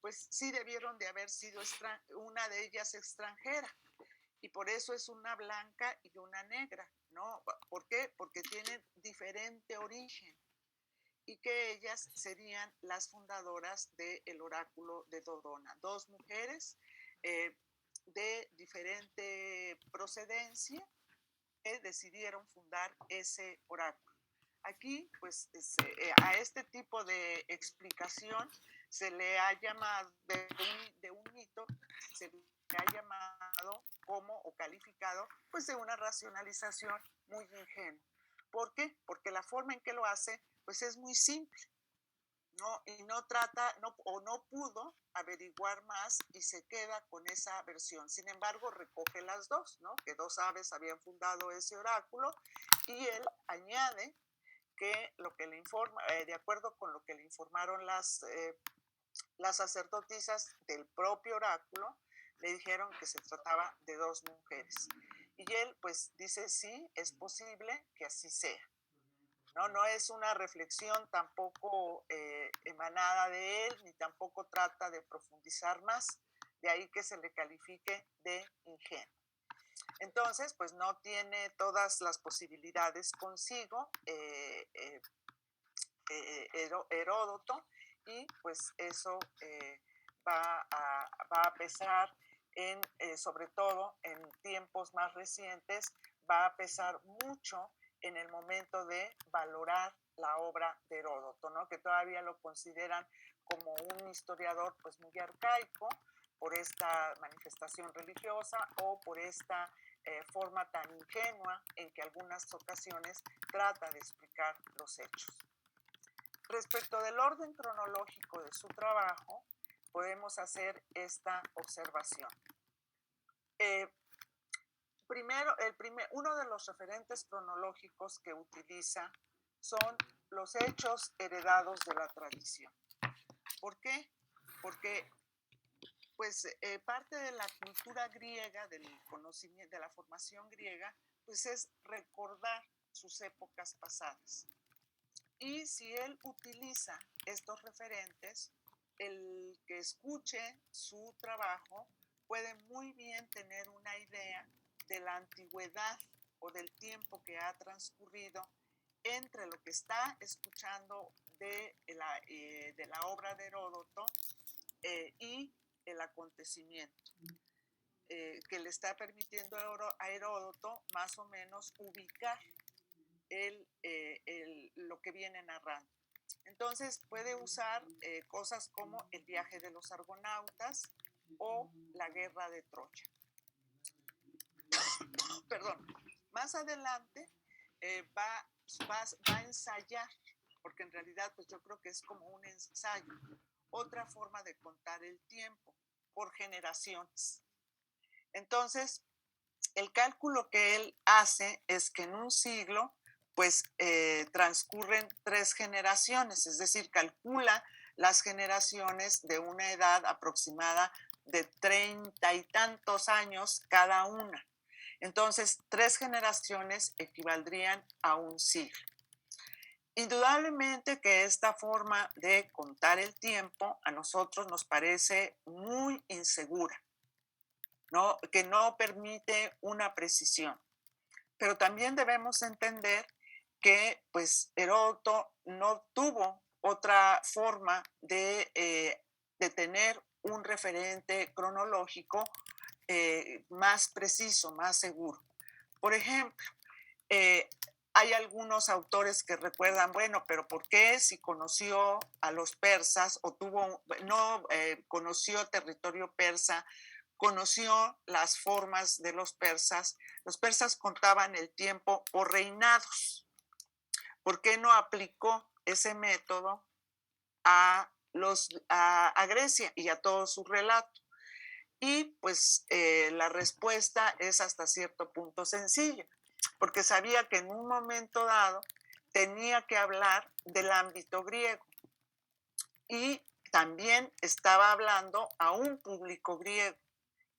pues sí debieron de haber sido una de ellas extranjera. Y por eso es una blanca y una negra, ¿no? ¿Por qué? Porque tienen diferente origen y que ellas serían las fundadoras del oráculo de Dodona. Dos mujeres de diferente procedencia que decidieron fundar ese oráculo. Aquí, pues, a este tipo de explicación se le ha llamado, de un mito, se le ha llamado como o calificado, pues, de una racionalización muy ingenua. ¿Por qué? Porque la forma en que lo hace, pues, es muy simple, ¿no? Y no trata, no, o no pudo averiguar más y se queda con esa versión. Sin embargo, recoge las dos, ¿no? Que dos aves habían fundado ese oráculo y él añade que lo que le informa, de acuerdo con lo que le informaron las sacerdotisas del propio oráculo, le dijeron que se trataba de dos mujeres. Y él pues dice, sí, es posible que así sea. No, no es una reflexión tampoco emanada de él, ni tampoco trata de profundizar más, de ahí que se le califique de ingenuo. Entonces, pues no tiene todas las posibilidades consigo Heródoto, y pues eso va a pesar sobre todo en tiempos más recientes, va a pesar mucho en el momento de valorar la obra de Heródoto, ¿no? Que todavía lo consideran como un historiador pues muy arcaico por esta manifestación religiosa o por esta forma tan ingenua en que algunas ocasiones trata de explicar los hechos. Respecto del orden cronológico de su trabajo, podemos hacer esta observación. Uno de los referentes cronológicos que utiliza son los hechos heredados de la tradición. ¿Por qué? Porque pues, parte de la cultura griega, del conocimiento, de la formación griega, pues es recordar sus épocas pasadas. Y si él utiliza estos referentes, el que escuche su trabajo puede muy bien tener una idea de la antigüedad o del tiempo que ha transcurrido entre lo que está escuchando de la obra de Heródoto y el acontecimiento, que le está permitiendo a Heródoto más o menos ubicar lo que viene narrando. Entonces puede usar cosas como el viaje de los argonautas o la guerra de Troya. Perdón. Más adelante va a ensayar, porque en realidad pues yo creo que es como un ensayo, otra forma de contar el tiempo por generaciones. Entonces, el cálculo que él hace es que en un siglo pues transcurren 3 generaciones, es decir, calcula las generaciones de una edad aproximada de 30 y tantos años cada una. Entonces, 3 generaciones equivaldrían a un siglo. Indudablemente que esta forma de contar el tiempo a nosotros nos parece muy insegura, ¿no? Que no permite una precisión. Pero también debemos entender que pues Heródoto no tuvo otra forma de tener un referente cronológico más preciso, más seguro. Por ejemplo, hay algunos autores que recuerdan, bueno, pero ¿por qué si conoció a los persas o conoció territorio persa, conoció las formas de los persas contaban el tiempo por reinados? ¿Por qué no aplicó ese método a Grecia y a todo su relato? Y pues la respuesta es hasta cierto punto sencilla, porque sabía que en un momento dado tenía que hablar del ámbito griego y también estaba hablando a un público griego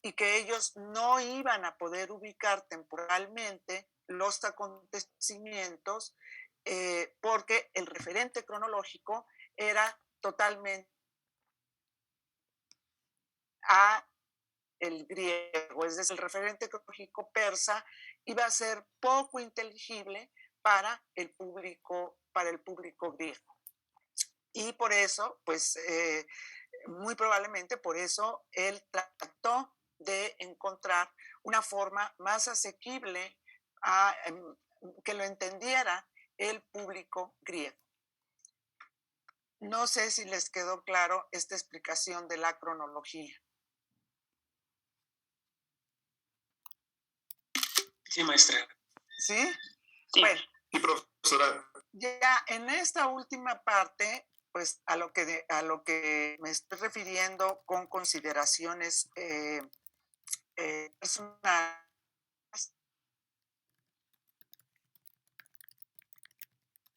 y que ellos no iban a poder ubicar temporalmente los acontecimientos porque el referente cronológico era totalmente a el griego, es decir, el referente cronológico persa iba a ser poco inteligible para el público griego. Y por eso, pues muy probablemente por eso él trató de encontrar una forma más asequible que lo entendiera el público griego. No sé si les quedó claro esta explicación de la cronología. Sí, maestra. ¿Sí? Sí. Bueno, y profesora. Ya en esta última parte, pues a lo que me estoy refiriendo con consideraciones personales,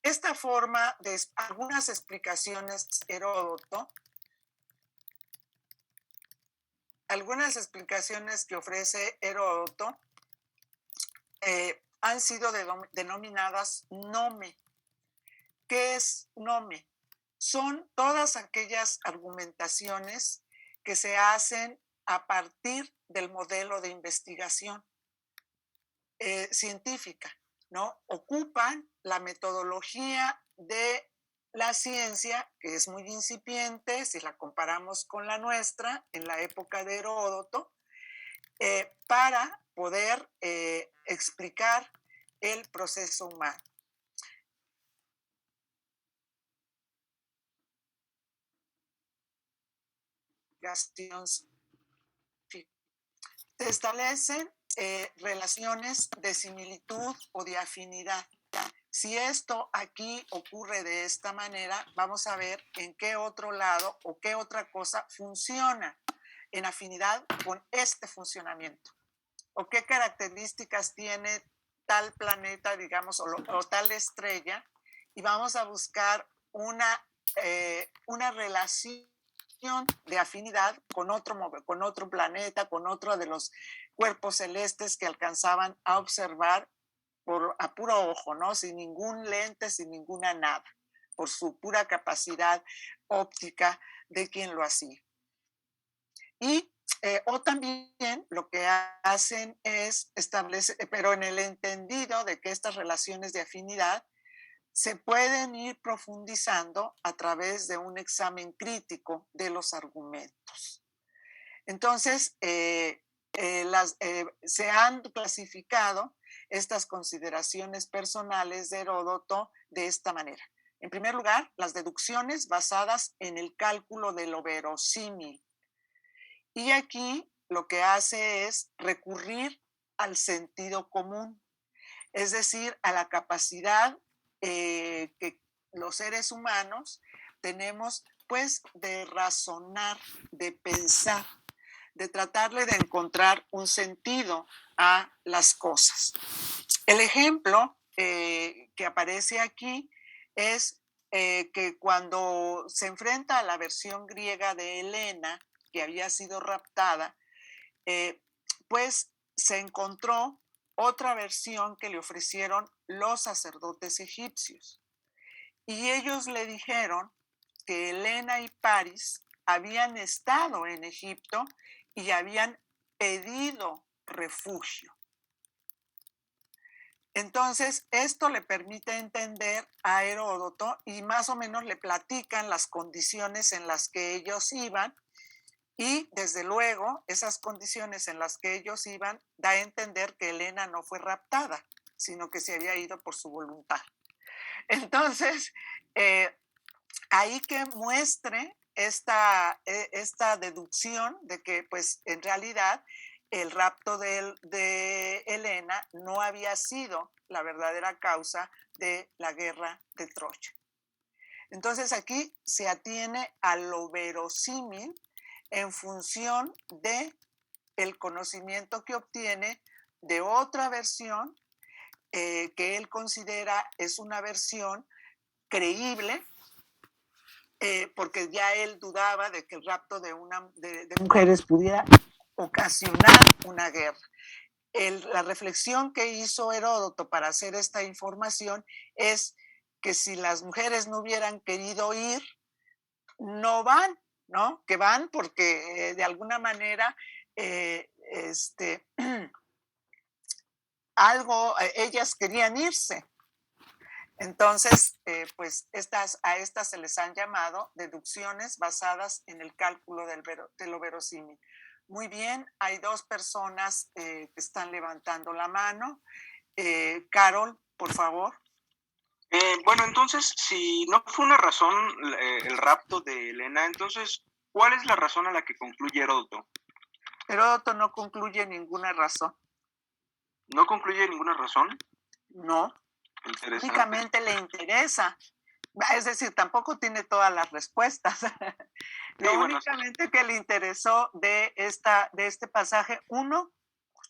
esta forma de algunas explicaciones algunas explicaciones que ofrece Heródoto han sido denominadas nome. ¿Qué es nome? Son todas aquellas argumentaciones que se hacen a partir del modelo de investigación científica, ¿no? Ocupan la metodología de la ciencia, que es muy incipiente si la comparamos con la nuestra en la época de Heródoto, para poder explicar el proceso humano. Se establecen relaciones de similitud o de afinidad. Si esto aquí ocurre de esta manera, vamos a ver en qué otro lado o qué otra cosa funciona en afinidad con este funcionamiento, o qué características tiene tal planeta, digamos, o tal estrella, y vamos a buscar una relación de afinidad con otro planeta, con otro de los cuerpos celestes que alcanzaban a observar a puro ojo, ¿no? Sin ningún lente, sin ninguna nada, por su pura capacidad óptica de quien lo hacía. Y o también lo que hacen es establecer, pero en el entendido de que estas relaciones de afinidad se pueden ir profundizando a través de un examen crítico de los argumentos. Entonces, se han clasificado estas consideraciones personales de Heródoto de esta manera. En primer lugar, las deducciones basadas en el cálculo de lo verosímil. Y aquí lo que hace es recurrir al sentido común, es decir, a la capacidad que los seres humanos tenemos, pues, de razonar, de pensar, de tratarle de encontrar un sentido a las cosas. El ejemplo que aparece aquí es que cuando se enfrenta a la versión griega de Helena, que había sido raptada, pues se encontró otra versión que le ofrecieron los sacerdotes egipcios. Y ellos le dijeron que Helena y París habían estado en Egipto y habían pedido refugio. Entonces, esto le permite entender a Heródoto y más o menos le platican las condiciones en las que ellos iban, y desde luego esas condiciones en las que ellos iban da a entender que Helena no fue raptada, sino que se había ido por su voluntad. Entonces, ahí que muestre esta deducción de que pues en realidad el rapto de Helena no había sido la verdadera causa de la guerra de Troya. Entonces aquí se atiene a lo verosímil en función de el conocimiento que obtiene de otra versión que él considera es una versión creíble, porque ya él dudaba de que el rapto de mujeres pudiera ocasionar una guerra. La reflexión que hizo Heródoto para hacer esta información es que si las mujeres no hubieran querido ir, no van, ¿no? Que van porque de alguna manera ellas querían irse. Entonces, pues a estas se les han llamado deducciones basadas en el cálculo de lo verosímil. Muy bien, hay dos personas que están levantando la mano. Carol, por favor. Bueno, entonces, si no fue una razón el rapto de Helena, entonces, ¿cuál es la razón a la que concluye Heródoto? Heródoto no concluye ninguna razón. ¿No concluye ninguna razón? No. Interesante. Únicamente le interesa. Es decir, tampoco tiene todas las respuestas. Lo únicamente que le interesó de este pasaje, uno,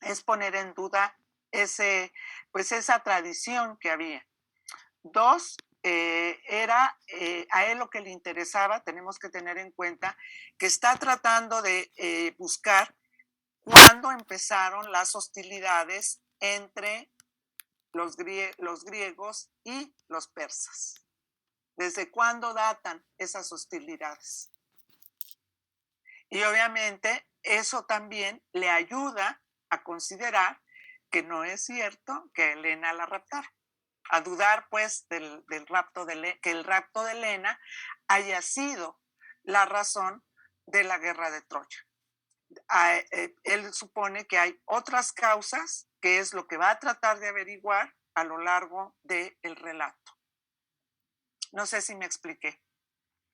es poner en duda esa tradición que había. Dos, a él lo que le interesaba, tenemos que tener en cuenta que está tratando de buscar cuándo empezaron las hostilidades entre los griegos y los persas. ¿Desde cuándo datan esas hostilidades? Y obviamente eso también le ayuda a considerar que no es cierto que Helena la raptara, a dudar pues que el rapto de Helena haya sido la razón de la guerra de Troya. Él supone que hay otras causas, que es lo que va a tratar de averiguar a lo largo del relato. No sé si me expliqué.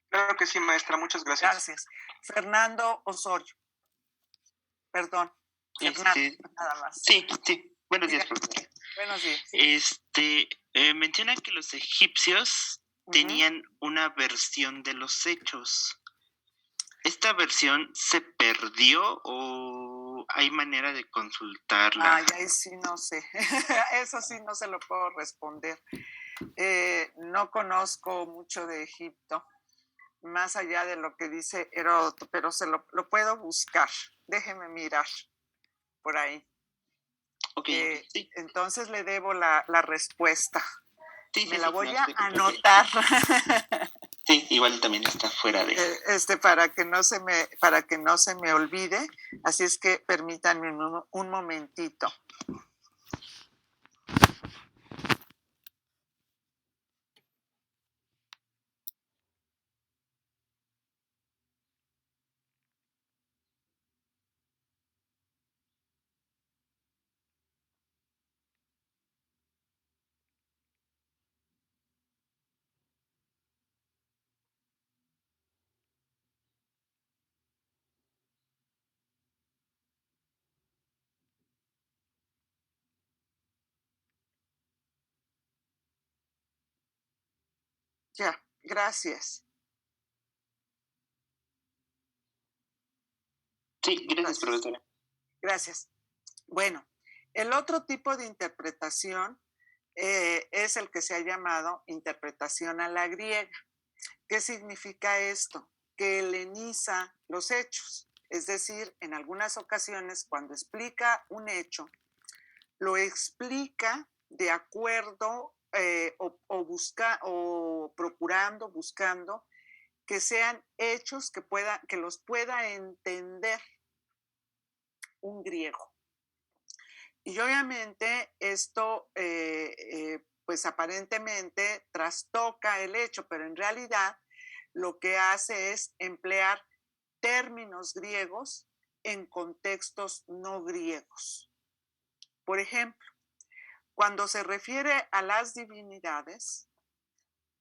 Claro que sí, maestra, muchas gracias. Gracias. Fernando Osorio. Perdón. Fernando, nada más. Sí. Buenos días, profesora. Buenos días. Mencionan que los egipcios tenían una versión de los hechos. ¿Esta versión se perdió o hay manera de consultarla? Ahí sí no sé. Eso sí no se lo puedo responder. No conozco mucho de Egipto, más allá de lo que dice Heródoto, pero lo puedo buscar. Déjeme mirar por ahí. Okay, sí. Entonces le debo la respuesta. Me la voy a anotar. Sí, igual también está fuera de para que no se me olvide. Así es que permítanme un momentito. Ya, gracias. Sí, gracias, profesora. Gracias. Bueno, el otro tipo de interpretación es el que se ha llamado interpretación a la griega. ¿Qué significa esto? Que heleniza los hechos. Es decir, en algunas ocasiones, cuando explica un hecho, lo explica de acuerdo buscando que sean hechos que los pueda entender un griego. Y obviamente esto, pues aparentemente trastoca el hecho, pero en realidad lo que hace es emplear términos griegos en contextos no griegos. Por ejemplo, cuando se refiere a las divinidades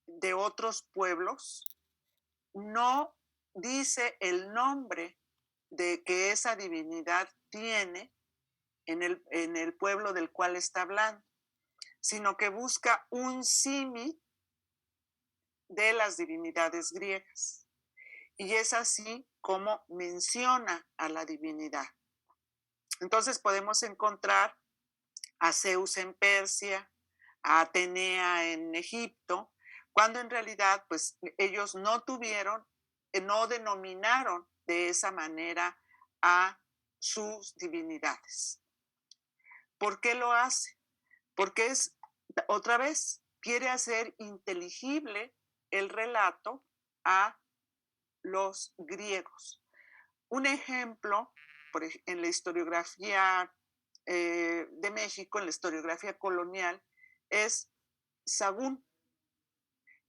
de otros pueblos, no dice el nombre de que esa divinidad tiene en el pueblo del cual está hablando, sino que busca un símil de las divinidades griegas. Y es así como menciona a la divinidad. Entonces podemos encontrar a Zeus en Persia, a Atenea en Egipto, cuando en realidad pues ellos no denominaron de esa manera a sus divinidades. ¿Por qué lo hace? Porque otra vez, quiere hacer inteligible el relato a los griegos. Un ejemplo, en la historiografía de México, en la historiografía colonial, es Sagún.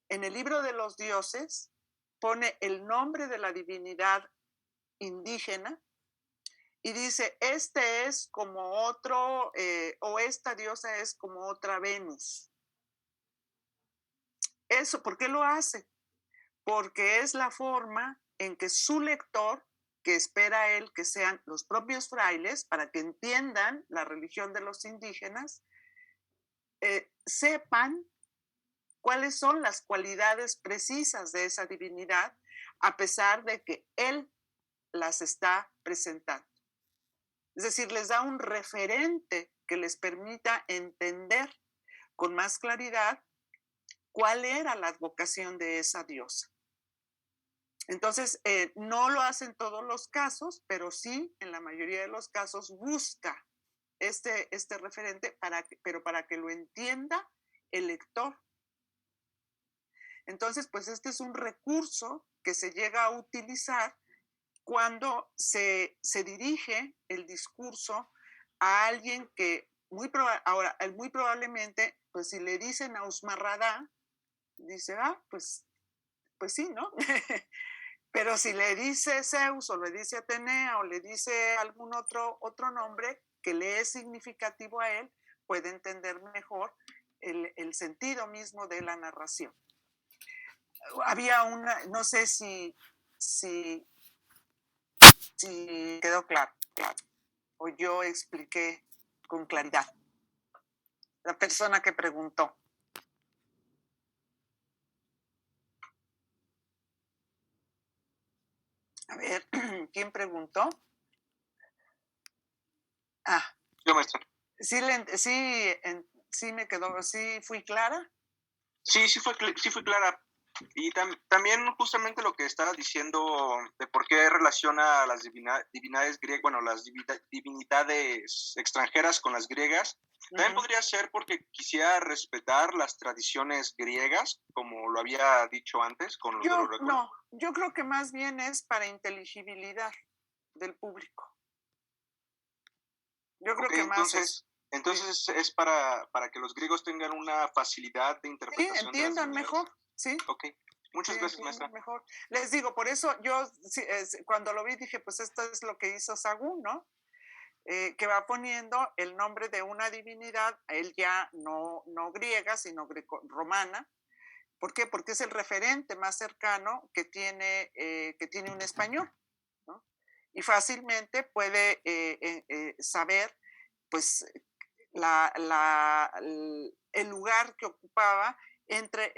En el libro de los dioses pone el nombre de la divinidad indígena y dice, este es como otro, o esta diosa es como otra Venus. Eso, ¿por qué lo hace? Porque es la forma en que su lector, que espera él que sean los propios frailes, para que entiendan la religión de los indígenas, sepan cuáles son las cualidades precisas de esa divinidad, a pesar de que él las está presentando. Es decir, les da un referente que les permita entender con más claridad cuál era la vocación de esa diosa. Entonces, no lo hace en todos los casos, pero sí, en la mayoría de los casos, busca este referente, pero para que lo entienda el lector. Entonces, pues este es un recurso que se llega a utilizar cuando se dirige el discurso a alguien que muy probablemente, pues si le dicen a Usmarradá, dice, pues sí, ¿no? Pero si le dice Zeus o le dice Atenea o le dice algún otro nombre que le es significativo a él, puede entender mejor el sentido mismo de la narración. Había una, no sé si quedó claro o yo expliqué con claridad. La persona que preguntó. A ver, ¿quién preguntó? Yo, maestra. Sí me quedó, sí fui clara. Sí fue clara. Y también justamente lo que estaba diciendo de por qué relaciona a las divinidades griegas, bueno, las divinidades extranjeras con las griegas, también podría ser porque quisiera respetar las tradiciones griegas, como lo había dicho antes con los de los recuerdos. No, yo creo que más bien es para inteligibilidad del público. Yo creo que más entonces es para que los griegos tengan una facilidad de interpretación. Sí, entiendan mejor, sí. Ok, muchas gracias, maestra. Mejor. Les digo, por eso yo cuando lo vi dije, pues esto es lo que hizo Sagún, ¿no? Que va poniendo el nombre de una divinidad, él ya no griega, sino greco-romana. ¿Por qué? Porque es el referente más cercano que tiene un español, ¿no? Y fácilmente puede saber, pues, el lugar que ocupaba entre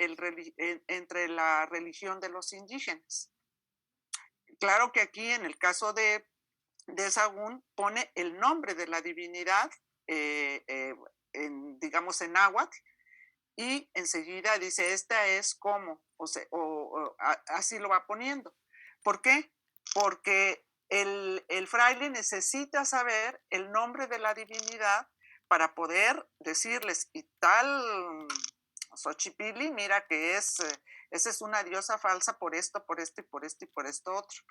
la religión de los indígenas. Claro que aquí, en el caso de Sagún, pone el nombre de la divinidad, digamos en náhuatl, y enseguida dice, esta es como, así lo va poniendo. ¿Por qué? Porque el fraile necesita saber el nombre de la divinidad para poder decirles, y tal Xochipilli, mira que esa es una diosa falsa por esto, por esto y por esto y por esto otro.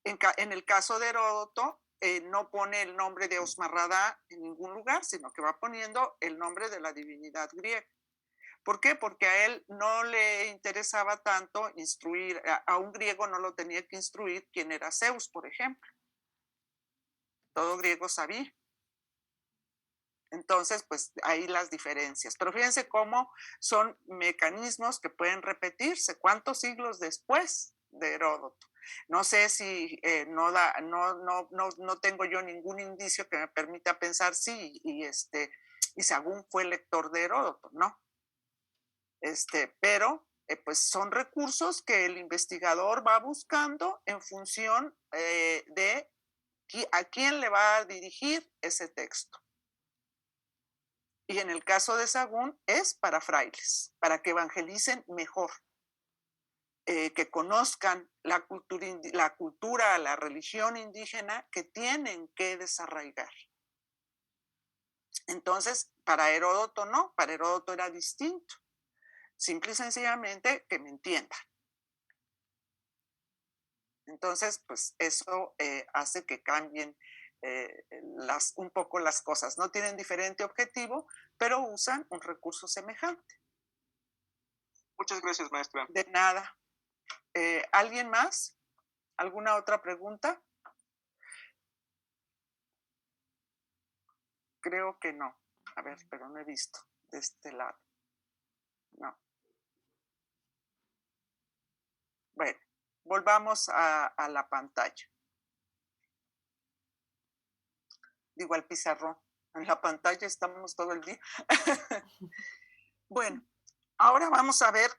En el caso de Heródoto, no pone el nombre de Usmarradá en ningún lugar, sino que va poniendo el nombre de la divinidad griega. ¿Por qué? Porque a él no le interesaba tanto instruir, a un griego no lo tenía que instruir quién era Zeus, por ejemplo. Todo griego sabía. Entonces, pues ahí las diferencias. Pero fíjense cómo son mecanismos que pueden repetirse. ¿Cuántos siglos después de Heródoto? No sé si no tengo yo ningún indicio que me permita pensar sí, y Sagún fue lector de Heródoto, ¿no? Pero pues son recursos que el investigador va buscando en función de a quién le va a dirigir ese texto. Y en el caso de Sagún es para frailes, para que evangelicen mejor, que conozcan la cultura, la religión indígena que tienen que desarraigar. Entonces, para Heródoto no, para Heródoto era distinto. Simple y sencillamente que me entiendan. Entonces, pues eso hace que cambien un poco las cosas. No tienen diferente objetivo, pero usan un recurso semejante. Muchas gracias, maestra. De nada. ¿Alguien más? ¿Alguna otra pregunta? Creo que no. A ver, pero no he visto de este lado. No. Bueno, volvamos a la pantalla. Digo, al pizarrón. En la pantalla estamos todo el día. Bueno, ahora vamos a ver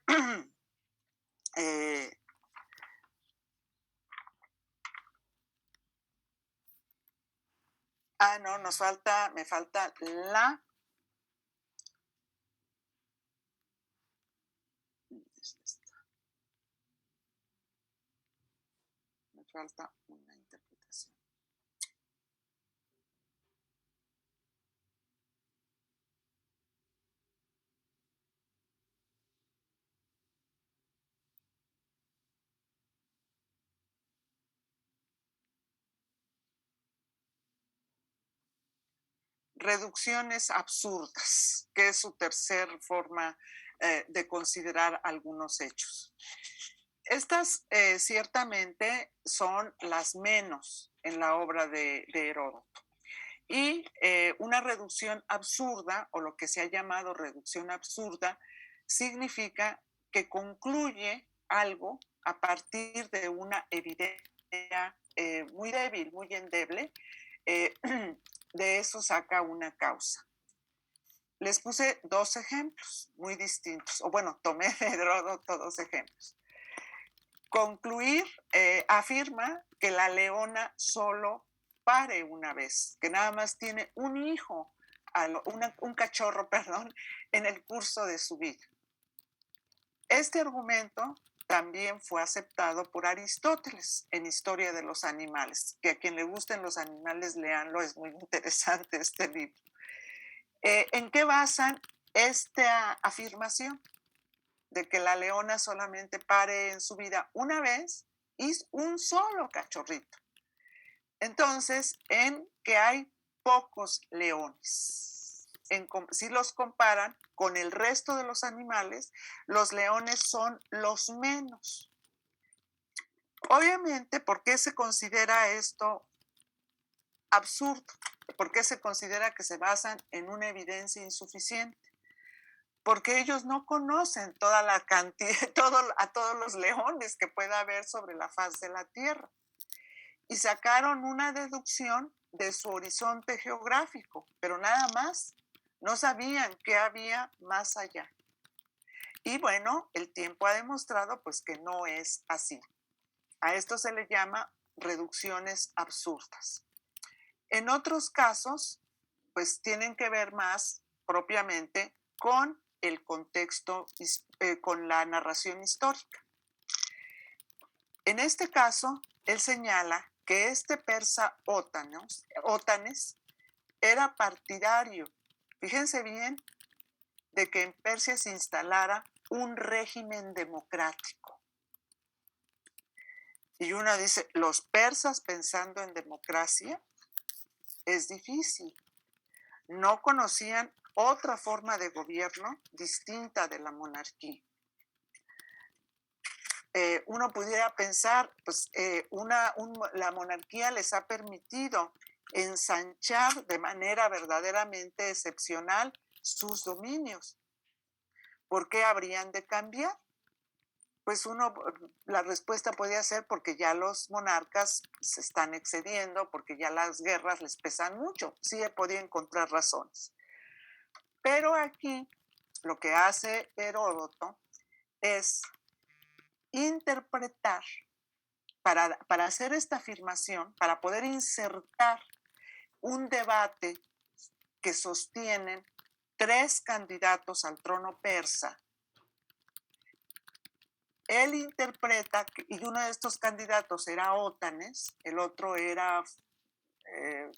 no, me falta la me falta una interpretación. Reducciones absurdas, que es su tercer forma de considerar algunos hechos. Estas ciertamente son las menos en la obra de Heródoto. Y una reducción absurda, o lo que se ha llamado reducción absurda, significa que concluye algo a partir de una evidencia muy débil, muy endeble. De eso saca una causa. Les puse dos ejemplos muy distintos, o bueno, tomé de Heródoto dos ejemplos. Concluir afirma que la leona solo pare una vez, que nada más tiene un hijo, un cachorro, perdón, en el curso de su vida. Este argumento también fue aceptado por Aristóteles en Historia de los Animales, que a quien le gusten los animales, léanlo, es muy interesante este libro. ¿En qué basan esta afirmación? De que la leona solamente pare en su vida una vez y un solo cachorrito. Entonces, en que hay pocos leones. Si los comparan con el resto de los animales, los leones son los menos. Obviamente, ¿por qué se considera esto absurdo? ¿Por qué se considera que se basan en una evidencia insuficiente? Porque ellos no conocen toda la cantidad, a todos los leones que pueda haber sobre la faz de la Tierra. Y sacaron una deducción de su horizonte geográfico, pero nada más. No sabían qué había más allá. Y bueno, el tiempo ha demostrado pues que no es así. A esto se le llama reducciones absurdas. En otros casos, pues tienen que ver más propiamente con el contexto, con la narración histórica. En este caso, él señala que este persa Ótanes era partidario, fíjense bien, de que en Persia se instalara un régimen democrático. Y uno dice, los persas pensando en democracia, es difícil. No conocían otra forma de gobierno distinta de la monarquía. Uno pudiera pensar, pues la monarquía les ha permitido ensanchar de manera verdaderamente excepcional sus dominios. ¿Por qué habrían de cambiar? Pues la respuesta podría ser porque ya los monarcas se están excediendo, porque ya las guerras les pesan mucho. Sí he podido encontrar razones. Pero aquí lo que hace Heródoto es interpretar, para hacer esta afirmación, para poder insertar un debate que sostienen 3 candidatos al trono persa. Él interpreta, y uno de estos candidatos era Ótanes, el otro era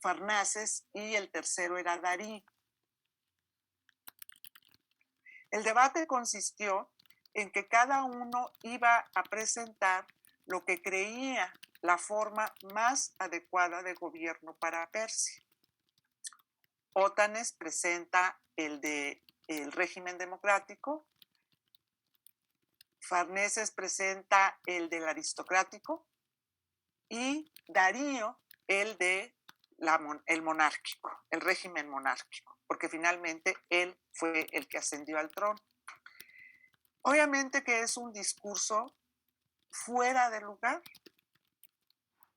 Farnaces y el tercero era Darí. El debate consistió en que cada uno iba a presentar lo que creía la forma más adecuada de gobierno para Persia. Ótanes presenta el régimen democrático, Farneses presenta el del aristocrático y Darío el el monárquico, el régimen monárquico, porque finalmente él fue el que ascendió al trono. Obviamente que es un discurso fuera de lugar.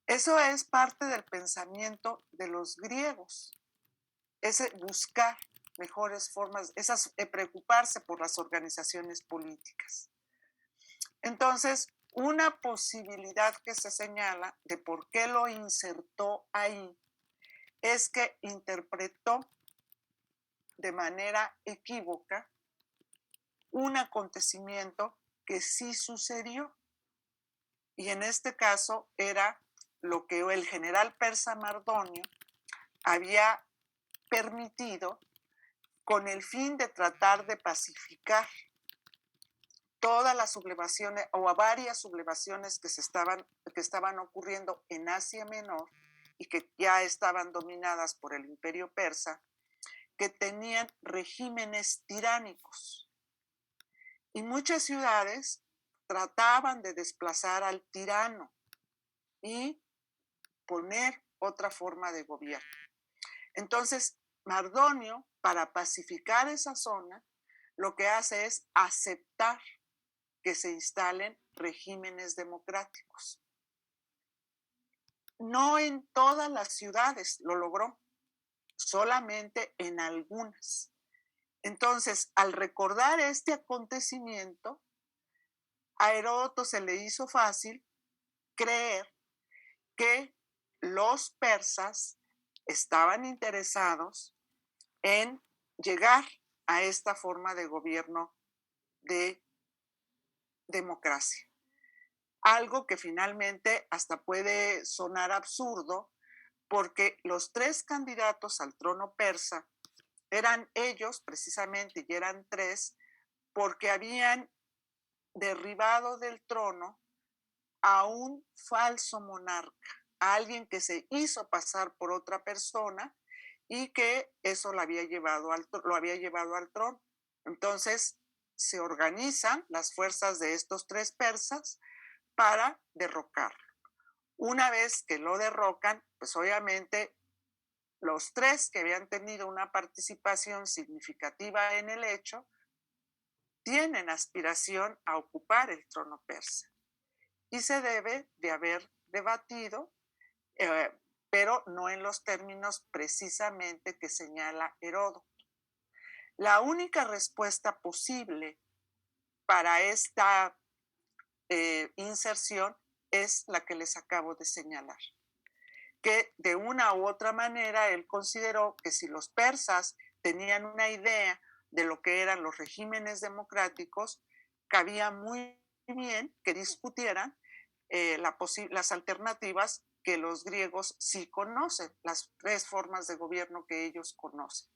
Eso es parte del pensamiento de los griegos, ese buscar mejores formas, preocuparse por las organizaciones políticas. Entonces, una posibilidad que se señala de por qué lo insertó ahí es que interpretó de manera equívoca un acontecimiento que sí sucedió. Y en este caso era lo que el general persa Mardonio había permitido con el fin de tratar de pacificar todas las sublevaciones o a varias sublevaciones que estaban ocurriendo en Asia Menor y que ya estaban dominadas por el imperio persa, que tenían regímenes tiránicos. Y muchas ciudades trataban de desplazar al tirano y poner otra forma de gobierno. Entonces, Mardonio, para pacificar esa zona, lo que hace es aceptar que se instalen regímenes democráticos. No en todas las ciudades lo logró, solamente en algunas. Entonces, al recordar este acontecimiento, a Heródoto se le hizo fácil creer que los persas estaban interesados en llegar a esta forma de gobierno de democracia. Algo que finalmente hasta puede sonar absurdo porque los 3 candidatos al trono persa eran ellos precisamente, y eran 3, porque habían derribado del trono a un falso monarca, a alguien que se hizo pasar por otra persona y que eso lo había llevado al trono. Entonces se organizan las fuerzas de estos 3 persas para derrocarlo. Una vez que lo derrocan, pues obviamente los 3 que habían tenido una participación significativa en el hecho tienen aspiración a ocupar el trono persa. Y se debe de haber debatido, pero no en los términos precisamente que señala Heródoto. La única respuesta posible para esta inserción es la que les acabo de señalar, que de una u otra manera él consideró que si los persas tenían una idea de lo que eran los regímenes democráticos, cabía muy bien que discutieran las alternativas que los griegos sí conocen, las 3 formas de gobierno que ellos conocen.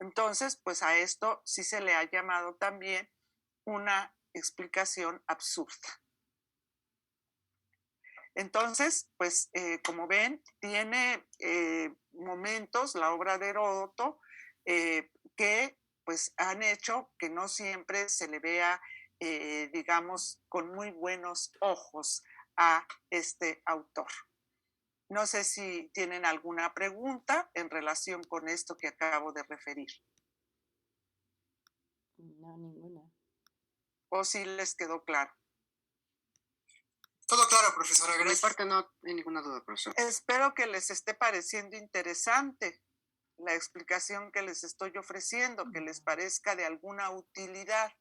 Entonces, pues a esto sí se le ha llamado también una explicación absurda. Entonces, pues como ven, tiene momentos la obra de Heródoto que pues han hecho que no siempre se le vea, digamos, con muy buenos ojos a este autor. No sé si tienen alguna pregunta en relación con esto que acabo de referir. No, ninguna. ¿O si les quedó claro? Todo claro, profesora. Por mi Gracias. parte no hay ninguna duda, profesor. Espero que les esté pareciendo interesante la explicación que les estoy ofreciendo, que les parezca de alguna utilidad.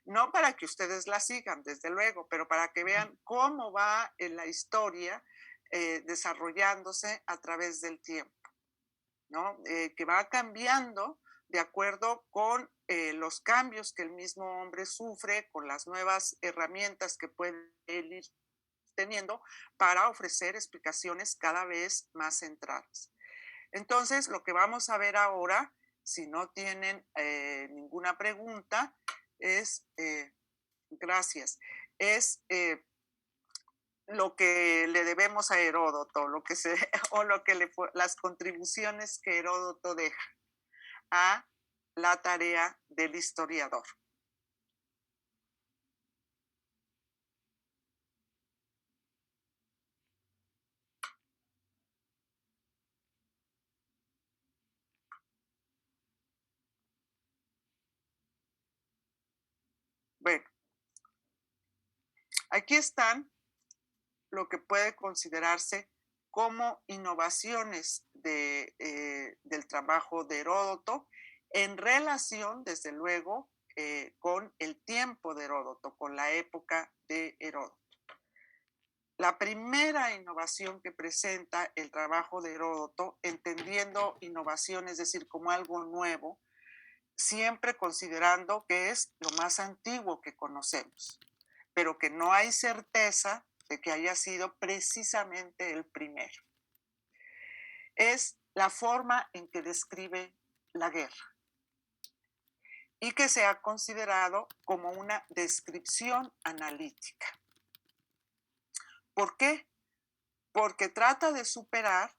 No para que ustedes la sigan, desde luego, pero para que vean cómo va en la historia desarrollándose a través del tiempo, ¿no? Que va cambiando de acuerdo con los cambios que el mismo hombre sufre, con las nuevas herramientas que puede ir teniendo para ofrecer explicaciones cada vez más centradas. Entonces, lo que vamos a ver ahora, si no tienen ninguna pregunta, es, gracias, es lo que le debemos a Heródoto, las contribuciones que Heródoto deja a la tarea del historiador. Bueno, aquí están lo que puede considerarse como innovaciones del trabajo de Heródoto en relación, desde luego, con el tiempo de Heródoto, con la época de Heródoto. La primera innovación que presenta el trabajo de Heródoto, entendiendo innovación, es decir, como algo nuevo, siempre considerando que es lo más antiguo que conocemos, pero que no hay certeza de que haya sido precisamente el primero. Es la forma en que describe la guerra y que se ha considerado como una descripción analítica. ¿Por qué? Porque trata de superar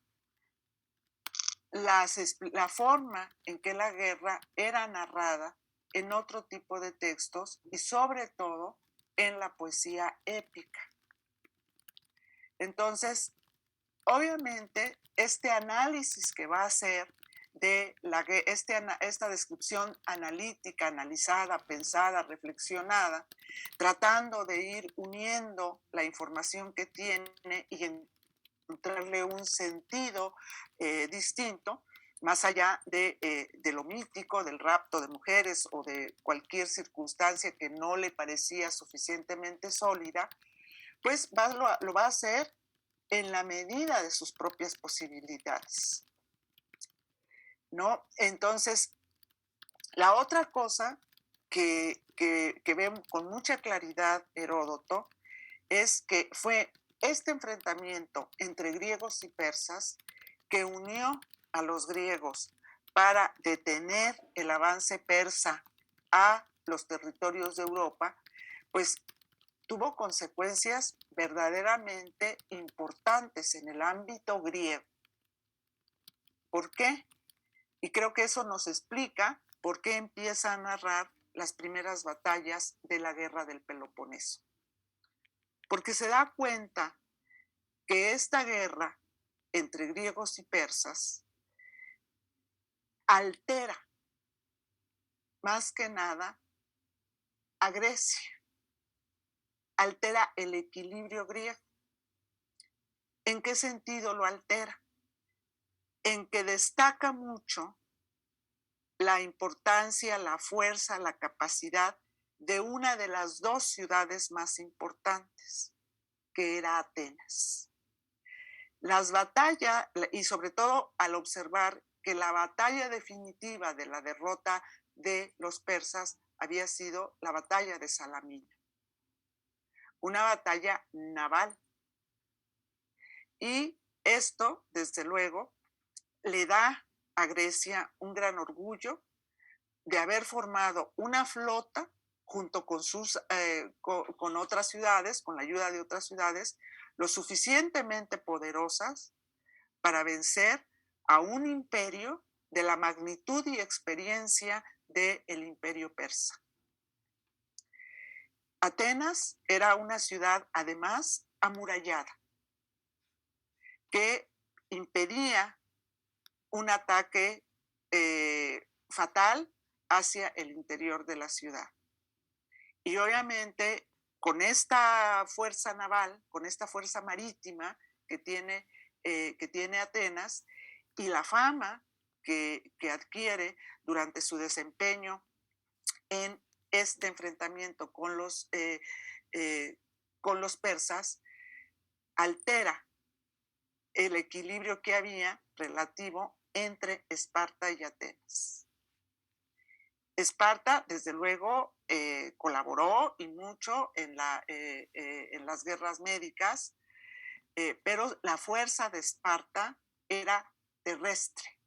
la forma en que la guerra era narrada en otro tipo de textos y sobre todo en la poesía épica. Entonces, obviamente, este análisis que va a hacer de esta descripción analítica, analizada, pensada, reflexionada, tratando de ir uniendo la información que tiene y encontrarle un sentido distinto, más allá de lo mítico, del rapto de mujeres o de cualquier circunstancia que no le parecía suficientemente sólida, pues lo va a hacer en la medida de sus propias posibilidades, ¿no? Entonces, la otra cosa que vemos con mucha claridad Heródoto es que fue este enfrentamiento entre griegos y persas que unió a los griegos para detener el avance persa a los territorios de Europa, pues tuvo consecuencias verdaderamente importantes en el ámbito griego. ¿Por qué? Y creo que eso nos explica por qué empieza a narrar las primeras batallas de la guerra del Peloponeso. Porque se da cuenta que esta guerra entre griegos y persas altera más que nada a Grecia, altera el equilibrio griego. ¿En qué sentido lo altera? En que destaca mucho la importancia, la fuerza, la capacidad de una de las dos ciudades más importantes, que era Atenas. Las batallas, y sobre todo al observar que la batalla definitiva de la derrota de los persas había sido la batalla de Salamina, una batalla naval. Y esto, desde luego, le da a Grecia un gran orgullo de haber formado una flota junto con otras ciudades, con la ayuda de otras ciudades, lo suficientemente poderosas para vencer a un imperio de la magnitud y experiencia del imperio persa. Atenas era una ciudad, además, amurallada, que impedía un ataque fatal hacia el interior de la ciudad. Y obviamente con esta fuerza naval, con esta fuerza marítima que tiene Atenas y la fama que adquiere durante su desempeño en este enfrentamiento con los persas, altera el equilibrio que había relativo entre Esparta y Atenas. Esparta, desde luego, colaboró y mucho en las guerras médicas, pero la fuerza de Esparta era terrestre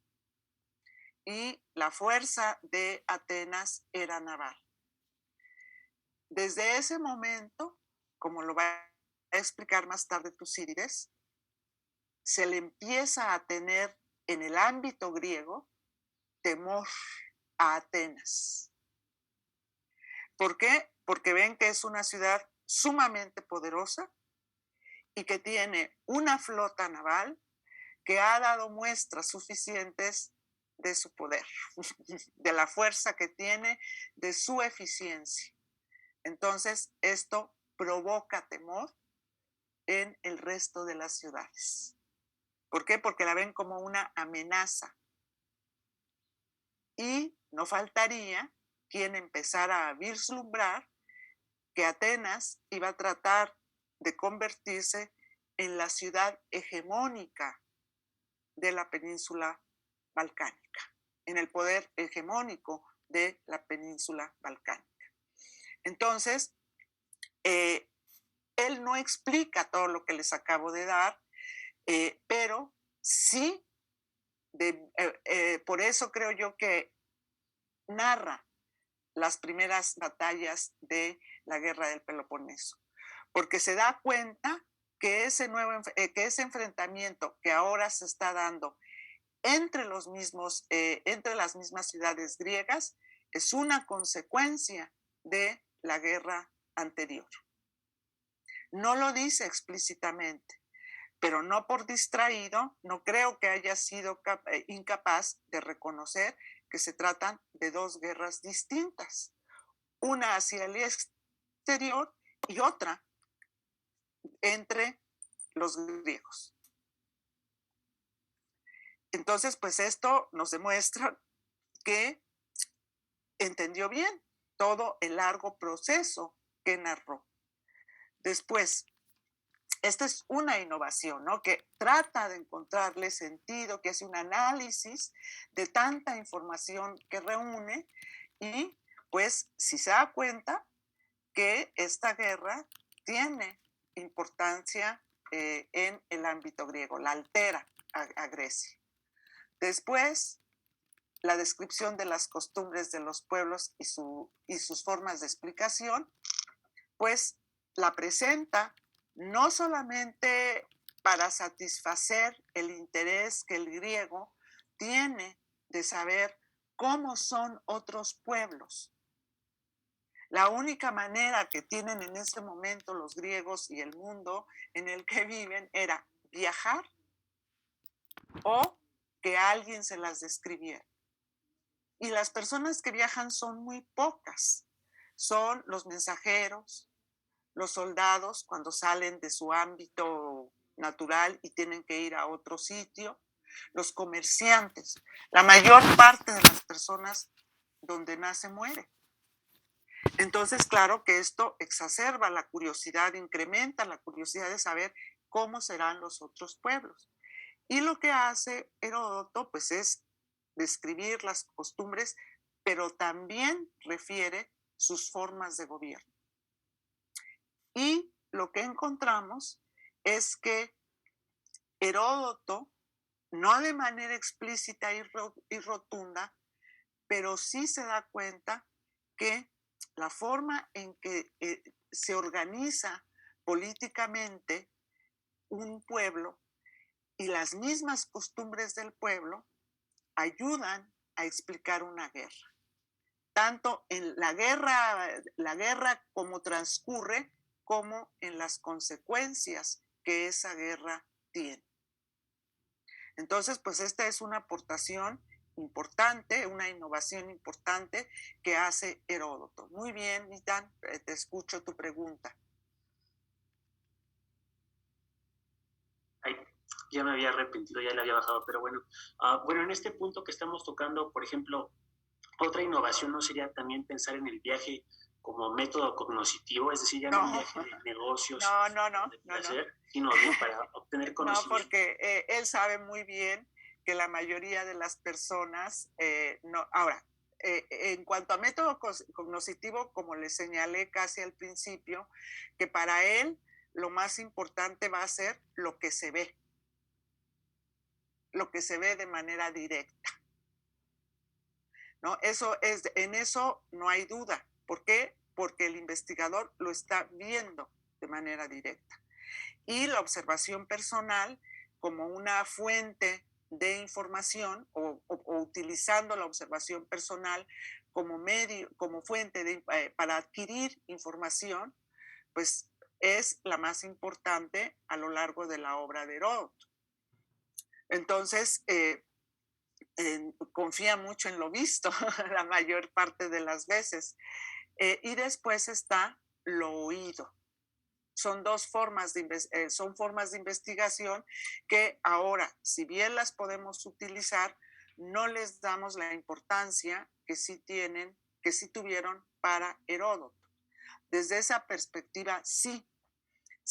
y la fuerza de Atenas era naval. Desde ese momento, como lo va a explicar más tarde Tucídides, se le empieza a tener en el ámbito griego temor a Atenas. ¿Por qué? Porque ven que es una ciudad sumamente poderosa y que tiene una flota naval que ha dado muestras suficientes de su poder, de la fuerza que tiene, de su eficiencia. Entonces, esto provoca temor en el resto de las ciudades. ¿Por qué? Porque la ven como una amenaza. Y no faltaría quien empezara a vislumbrar que Atenas iba a tratar de convertirse en la ciudad hegemónica de la península balcánica, en el poder hegemónico de la península balcánica. Entonces, él no explica todo lo que les acabo de dar, pero sí, por eso creo yo que narra las primeras batallas de la guerra del Peloponeso, porque se da cuenta que ese enfrentamiento que ahora se está dando entre las mismas ciudades griegas es una consecuencia de la guerra anterior. No lo dice explícitamente, pero no por distraído, no creo que haya sido incapaz de reconocer que se tratan de dos guerras distintas, una hacia el exterior y otra entre los griegos. Entonces, pues esto nos demuestra que entendió bien todo el largo proceso que narró. Después, esta es una innovación, ¿no? Que trata de encontrarle sentido, que hace un análisis de tanta información que reúne y, pues, si se da cuenta que esta guerra tiene importancia en el ámbito griego, la altera a Grecia. Después, la descripción de las costumbres de los pueblos y sus formas de explicación, pues la presenta no solamente para satisfacer el interés que el griego tiene de saber cómo son otros pueblos. La única manera que tienen en ese momento los griegos y el mundo en el que viven era viajar o que alguien se las describiera. Y las personas que viajan son muy pocas. Son los mensajeros, los soldados cuando salen de su ámbito natural y tienen que ir a otro sitio, los comerciantes. La mayor parte de las personas donde nace muere. Entonces, claro que esto exacerba la curiosidad, incrementa la curiosidad de saber cómo serán los otros pueblos. Y lo que hace Heródoto, pues, es describir las costumbres, pero también refiere sus formas de gobierno. Y lo que encontramos es que Heródoto, no de manera explícita y rotunda, pero sí se da cuenta que la forma en que se organiza políticamente un pueblo y las mismas costumbres del pueblo ayudan a explicar una guerra. Tanto en la guerra como transcurre, como en las consecuencias que esa guerra tiene. Entonces, pues esta es una aportación importante, una innovación importante que hace Heródoto. Muy bien, Nitán, te escucho tu pregunta. Ay, ya me había arrepentido, ya le había bajado, pero bueno. Bueno, en este punto que estamos tocando, por ejemplo, otra innovación no sería también pensar en el viaje como método cognoscitivo, es decir, ya no un viaje de negocios, de placer, sino para obtener conocimiento. No, porque él sabe muy bien que la mayoría de las personas no. Ahora, en cuanto a método cognoscitivo, como le señalé casi al principio, que para él lo más importante va a ser lo que se ve de manera directa, ¿no? En eso no hay duda. ¿Por qué? Porque el investigador lo está viendo de manera directa. y la observación personal como una fuente de información o utilizando la observación personal como medio, como fuente para adquirir información, pues es la más importante a lo largo de la obra de Heródoto. Entonces, confía mucho en lo visto la mayor parte de las veces. Y después está lo oído. Son formas de investigación que ahora, si bien las podemos utilizar, no les damos la importancia que sí tuvieron para Heródoto. Desde esa perspectiva, sí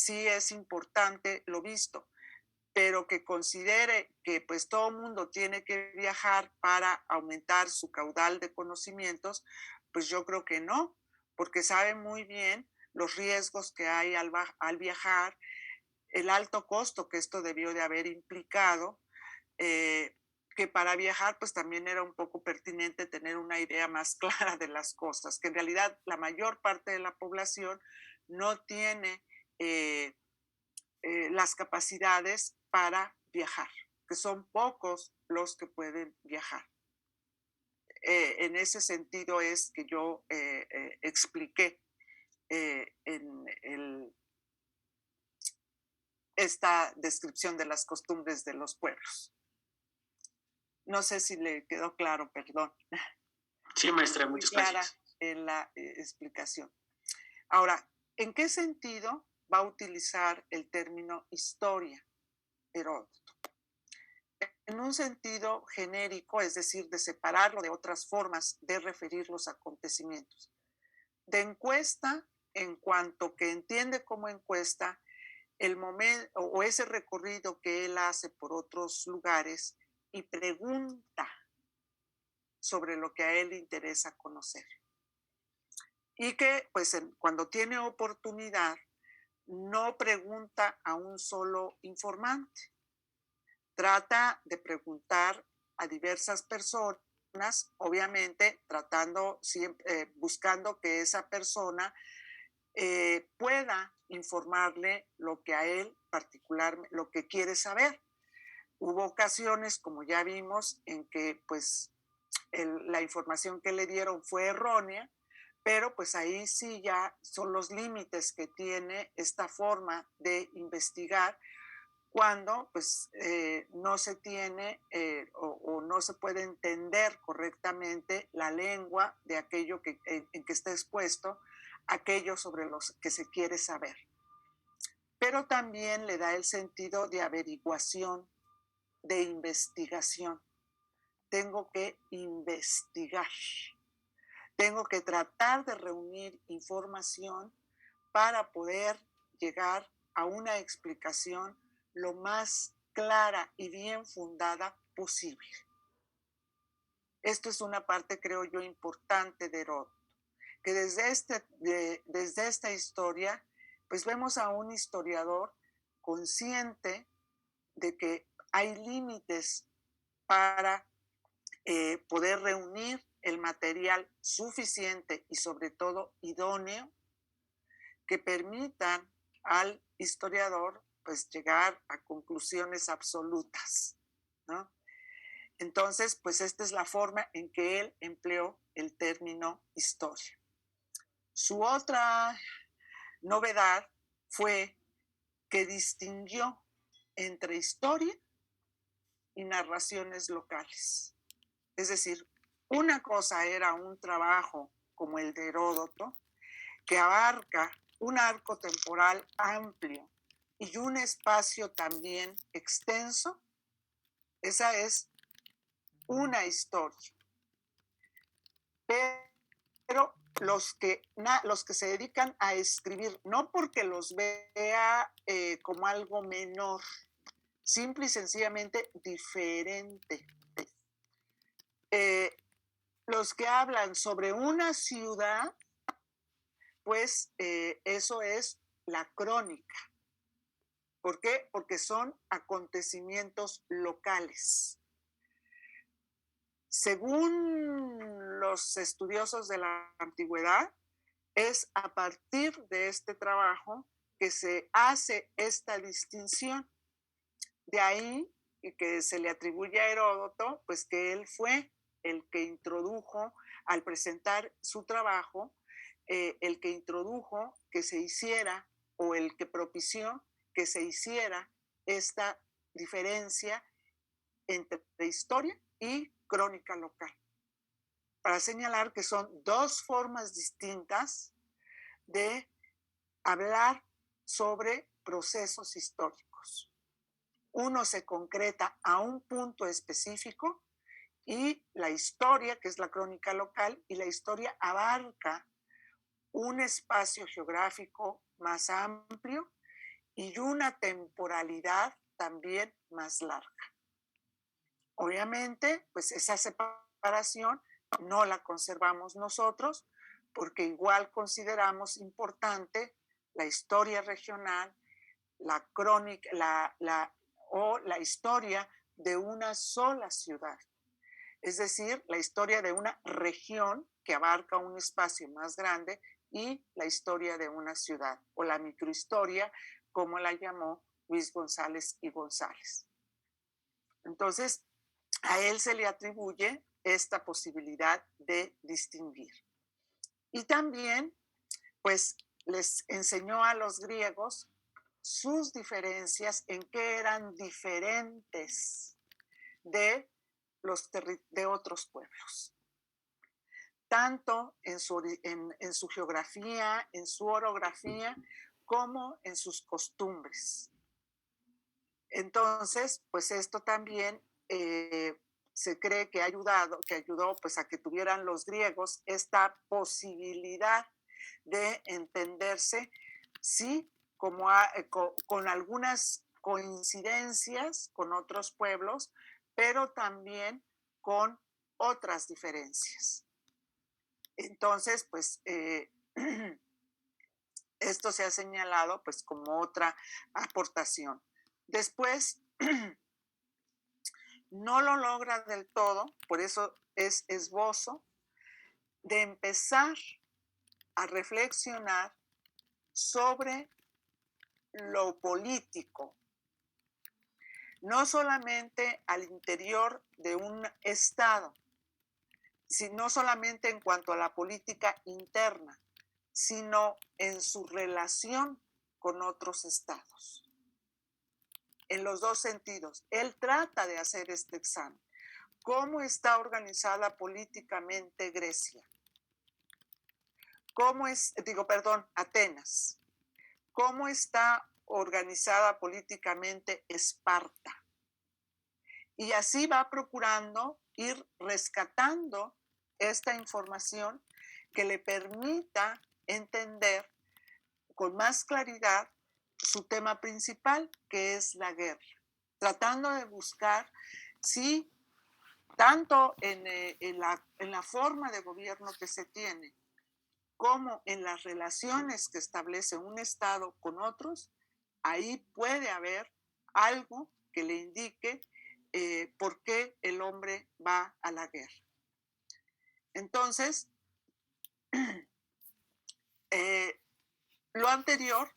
es importante lo visto, pero que considere que pues todo mundo tiene que viajar para aumentar su caudal de conocimientos, pues yo creo que no, porque sabe muy bien los riesgos que hay al viajar, el alto costo que esto debió de haber implicado, que para viajar pues también era un poco pertinente tener una idea más clara de las cosas, que en realidad la mayor parte de la población no tiene las capacidades para viajar, que son pocos los que pueden viajar. En ese sentido es que yo expliqué esta descripción de las costumbres de los pueblos. No sé si le quedó claro, perdón. Sí, maestra, muchas gracias. En la explicación. Ahora, ¿en qué sentido va a utilizar el término historia Heródoto? En un sentido genérico, es decir, de separarlo de otras formas de referir los acontecimientos. De encuesta, en cuanto que entiende como encuesta el momento o ese recorrido que él hace por otros lugares y pregunta sobre lo que a él le interesa conocer. Y que, pues, cuando tiene oportunidad, no pregunta a un solo informante. Trata de preguntar a diversas personas, obviamente buscando que esa persona pueda informarle lo que a él particularmente, lo que quiere saber. Hubo ocasiones, como ya vimos, en que pues la información que le dieron fue errónea, pero pues ahí sí ya son los límites que tiene esta forma de investigar cuando pues no se tiene o no se puede entender correctamente la lengua de aquello en que está expuesto, aquello sobre los que se quiere saber. Pero también le da el sentido de averiguación, de investigación. Tengo que investigar. Tengo que tratar de reunir información para poder llegar a una explicación lo más clara y bien fundada posible. Esto es una parte, creo yo, importante de Heródoto, que desde esta historia, pues vemos a un historiador consciente de que hay límites para poder reunir el material suficiente y sobre todo idóneo que permitan al historiador pues llegar a conclusiones absolutas, ¿no? Entonces, pues esta es la forma en que él empleó el término historia. Su otra novedad fue que distinguió entre historia y narraciones locales. Es decir, una cosa era un trabajo como el de Heródoto, que abarca un arco temporal amplio y un espacio también extenso. Esa es una historia. Pero los que se dedican a escribir, no porque los vea como algo menor, simple y sencillamente diferente. Los que hablan sobre una ciudad, pues eso es la crónica. ¿Por qué? Porque son acontecimientos locales. Según los estudiosos de la antigüedad, es a partir de este trabajo que se hace esta distinción. De ahí que se le atribuye a Heródoto, pues que él fue el que introdujo, al presentar su trabajo, el que introdujo que se hiciera, o el que propició que se hiciera esta diferencia entre historia y crónica local, para señalar que son dos formas distintas de hablar sobre procesos históricos. Uno se concreta a un punto específico, y la historia, que es la crónica local, y la historia abarca un espacio geográfico más amplio y una temporalidad también más larga. Obviamente, pues esa separación no la conservamos nosotros, porque igual consideramos importante la historia regional, la crónica, o la historia de una sola ciudad. Es decir, la historia de una región que abarca un espacio más grande, y la historia de una ciudad, o la microhistoria, como la llamó Luis González y González. Entonces, a él se le atribuye esta posibilidad de distinguir. Y también, pues, les enseñó a los griegos sus diferencias, en qué eran diferentes de otros pueblos, tanto en su geografía, en su orografía, como en sus costumbres. Entonces, pues esto también se cree que ayudó pues a que tuvieran los griegos esta posibilidad de entenderse, sí, como con algunas coincidencias con otros pueblos, pero también con otras diferencias. Entonces, pues esto se ha señalado pues como otra aportación. Después, no lo logra del todo, por eso es esbozo, de empezar a reflexionar sobre lo político, no solamente al interior de un estado, no solamente en cuanto a la política interna, sino en su relación con otros estados. En los dos sentidos. Él trata de hacer este examen. ¿Cómo está organizada políticamente Grecia? Atenas. ¿Cómo está organizada políticamente Esparta? Y así va procurando ir rescatando esta información que le permita entender con más claridad su tema principal, que es la guerra, tratando de buscar si tanto en la forma de gobierno que se tiene, como en las relaciones que establece un Estado con otros, ahí puede haber algo que le indique por qué el hombre va a la guerra. Entonces, lo anterior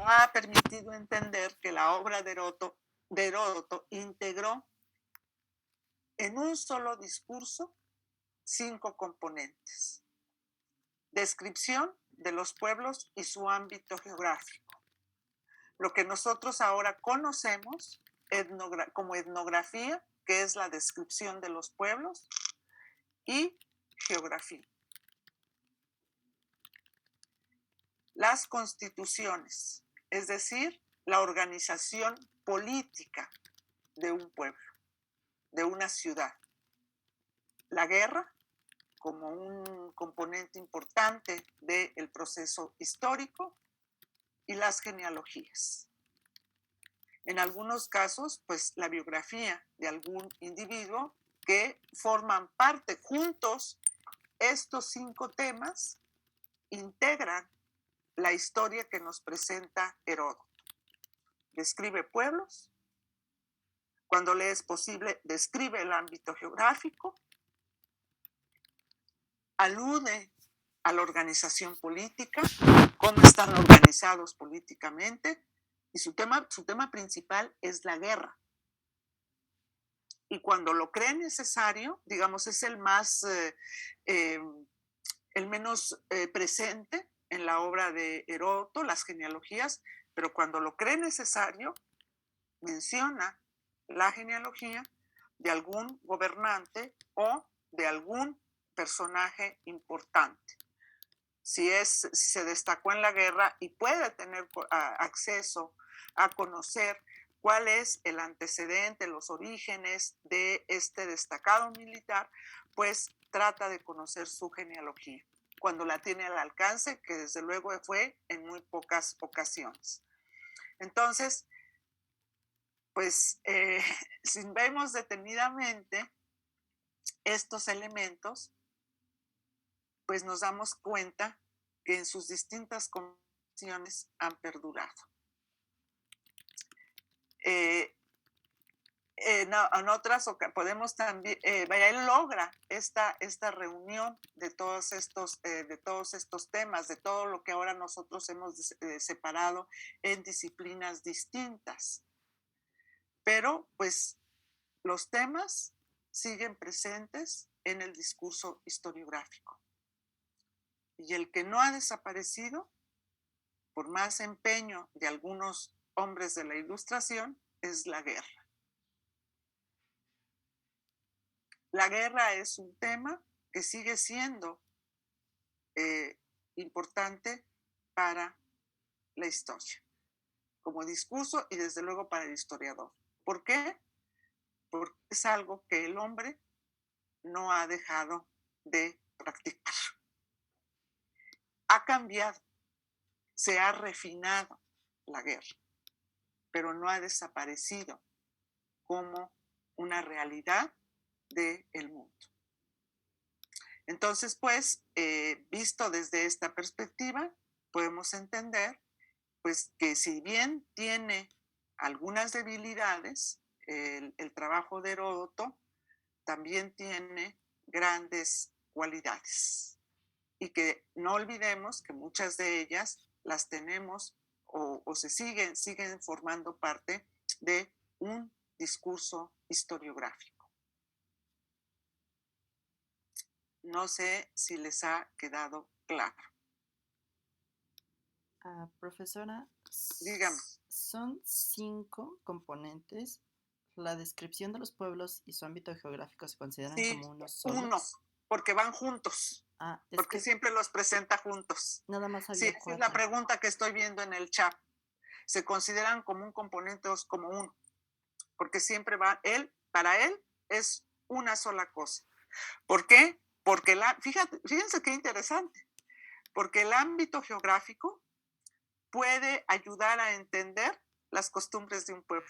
ha permitido entender que la obra de Heródoto integró en un solo discurso 5 componentes: descripción de los pueblos y su ámbito geográfico, lo que nosotros ahora conocemos como etnografía, que es la descripción de los pueblos, y geografía. Las constituciones, es decir, la organización política de un pueblo, de una ciudad. La guerra como un componente importante del proceso histórico, y las genealogías. En algunos casos, pues la biografía de algún individuo, que forman parte juntos. Estos 5 temas integran la historia que nos presenta Heródoto. Describe pueblos, cuando le es posible, describe el ámbito geográfico, alude a la organización política, cómo están organizados polarizados políticamente, y su tema principal es la guerra. Y cuando lo cree necesario, digamos, es el menos presente en la obra de Heródoto, las genealogías, pero cuando lo cree necesario, menciona la genealogía de algún gobernante o de algún personaje importante. Si se destacó en la guerra y puede tener acceso a conocer cuál es el antecedente, los orígenes de este destacado militar, pues trata de conocer su genealogía, cuando la tiene al alcance, que desde luego fue en muy pocas ocasiones. Entonces, pues si vemos detenidamente estos elementos, pues nos damos cuenta que en sus distintas condiciones han perdurado. En otras podemos también, él logra esta reunión de todos estos temas, de todo lo que ahora nosotros hemos separado en disciplinas distintas. Pero pues los temas siguen presentes en el discurso historiográfico. Y el que no ha desaparecido, por más empeño de algunos hombres de la Ilustración, es la guerra. La guerra es un tema que sigue siendo importante para la historia, como discurso y desde luego para el historiador. ¿Por qué? Porque es algo que el hombre no ha dejado de practicar. Ha cambiado, se ha refinado la guerra, pero no ha desaparecido como una realidad del mundo. Entonces, pues, visto desde esta perspectiva, podemos entender pues, que si bien tiene algunas debilidades, el trabajo de Heródoto también tiene grandes cualidades. Y que no olvidemos que muchas de ellas las tenemos o se siguen formando parte de un discurso historiográfico. No sé si les ha quedado claro. Profesora, dígame. Son 5 componentes. La descripción de los pueblos y su ámbito geográfico se consideran como uno solo. Uno, porque van juntos. Porque siempre los presenta juntos. Nada más había 4. Esa es la pregunta que estoy viendo en el chat. Se consideran como un componente o como uno, porque siempre va para él es una sola cosa. ¿Por qué? Porque fíjense qué interesante, porque el ámbito geográfico puede ayudar a entender las costumbres de un pueblo.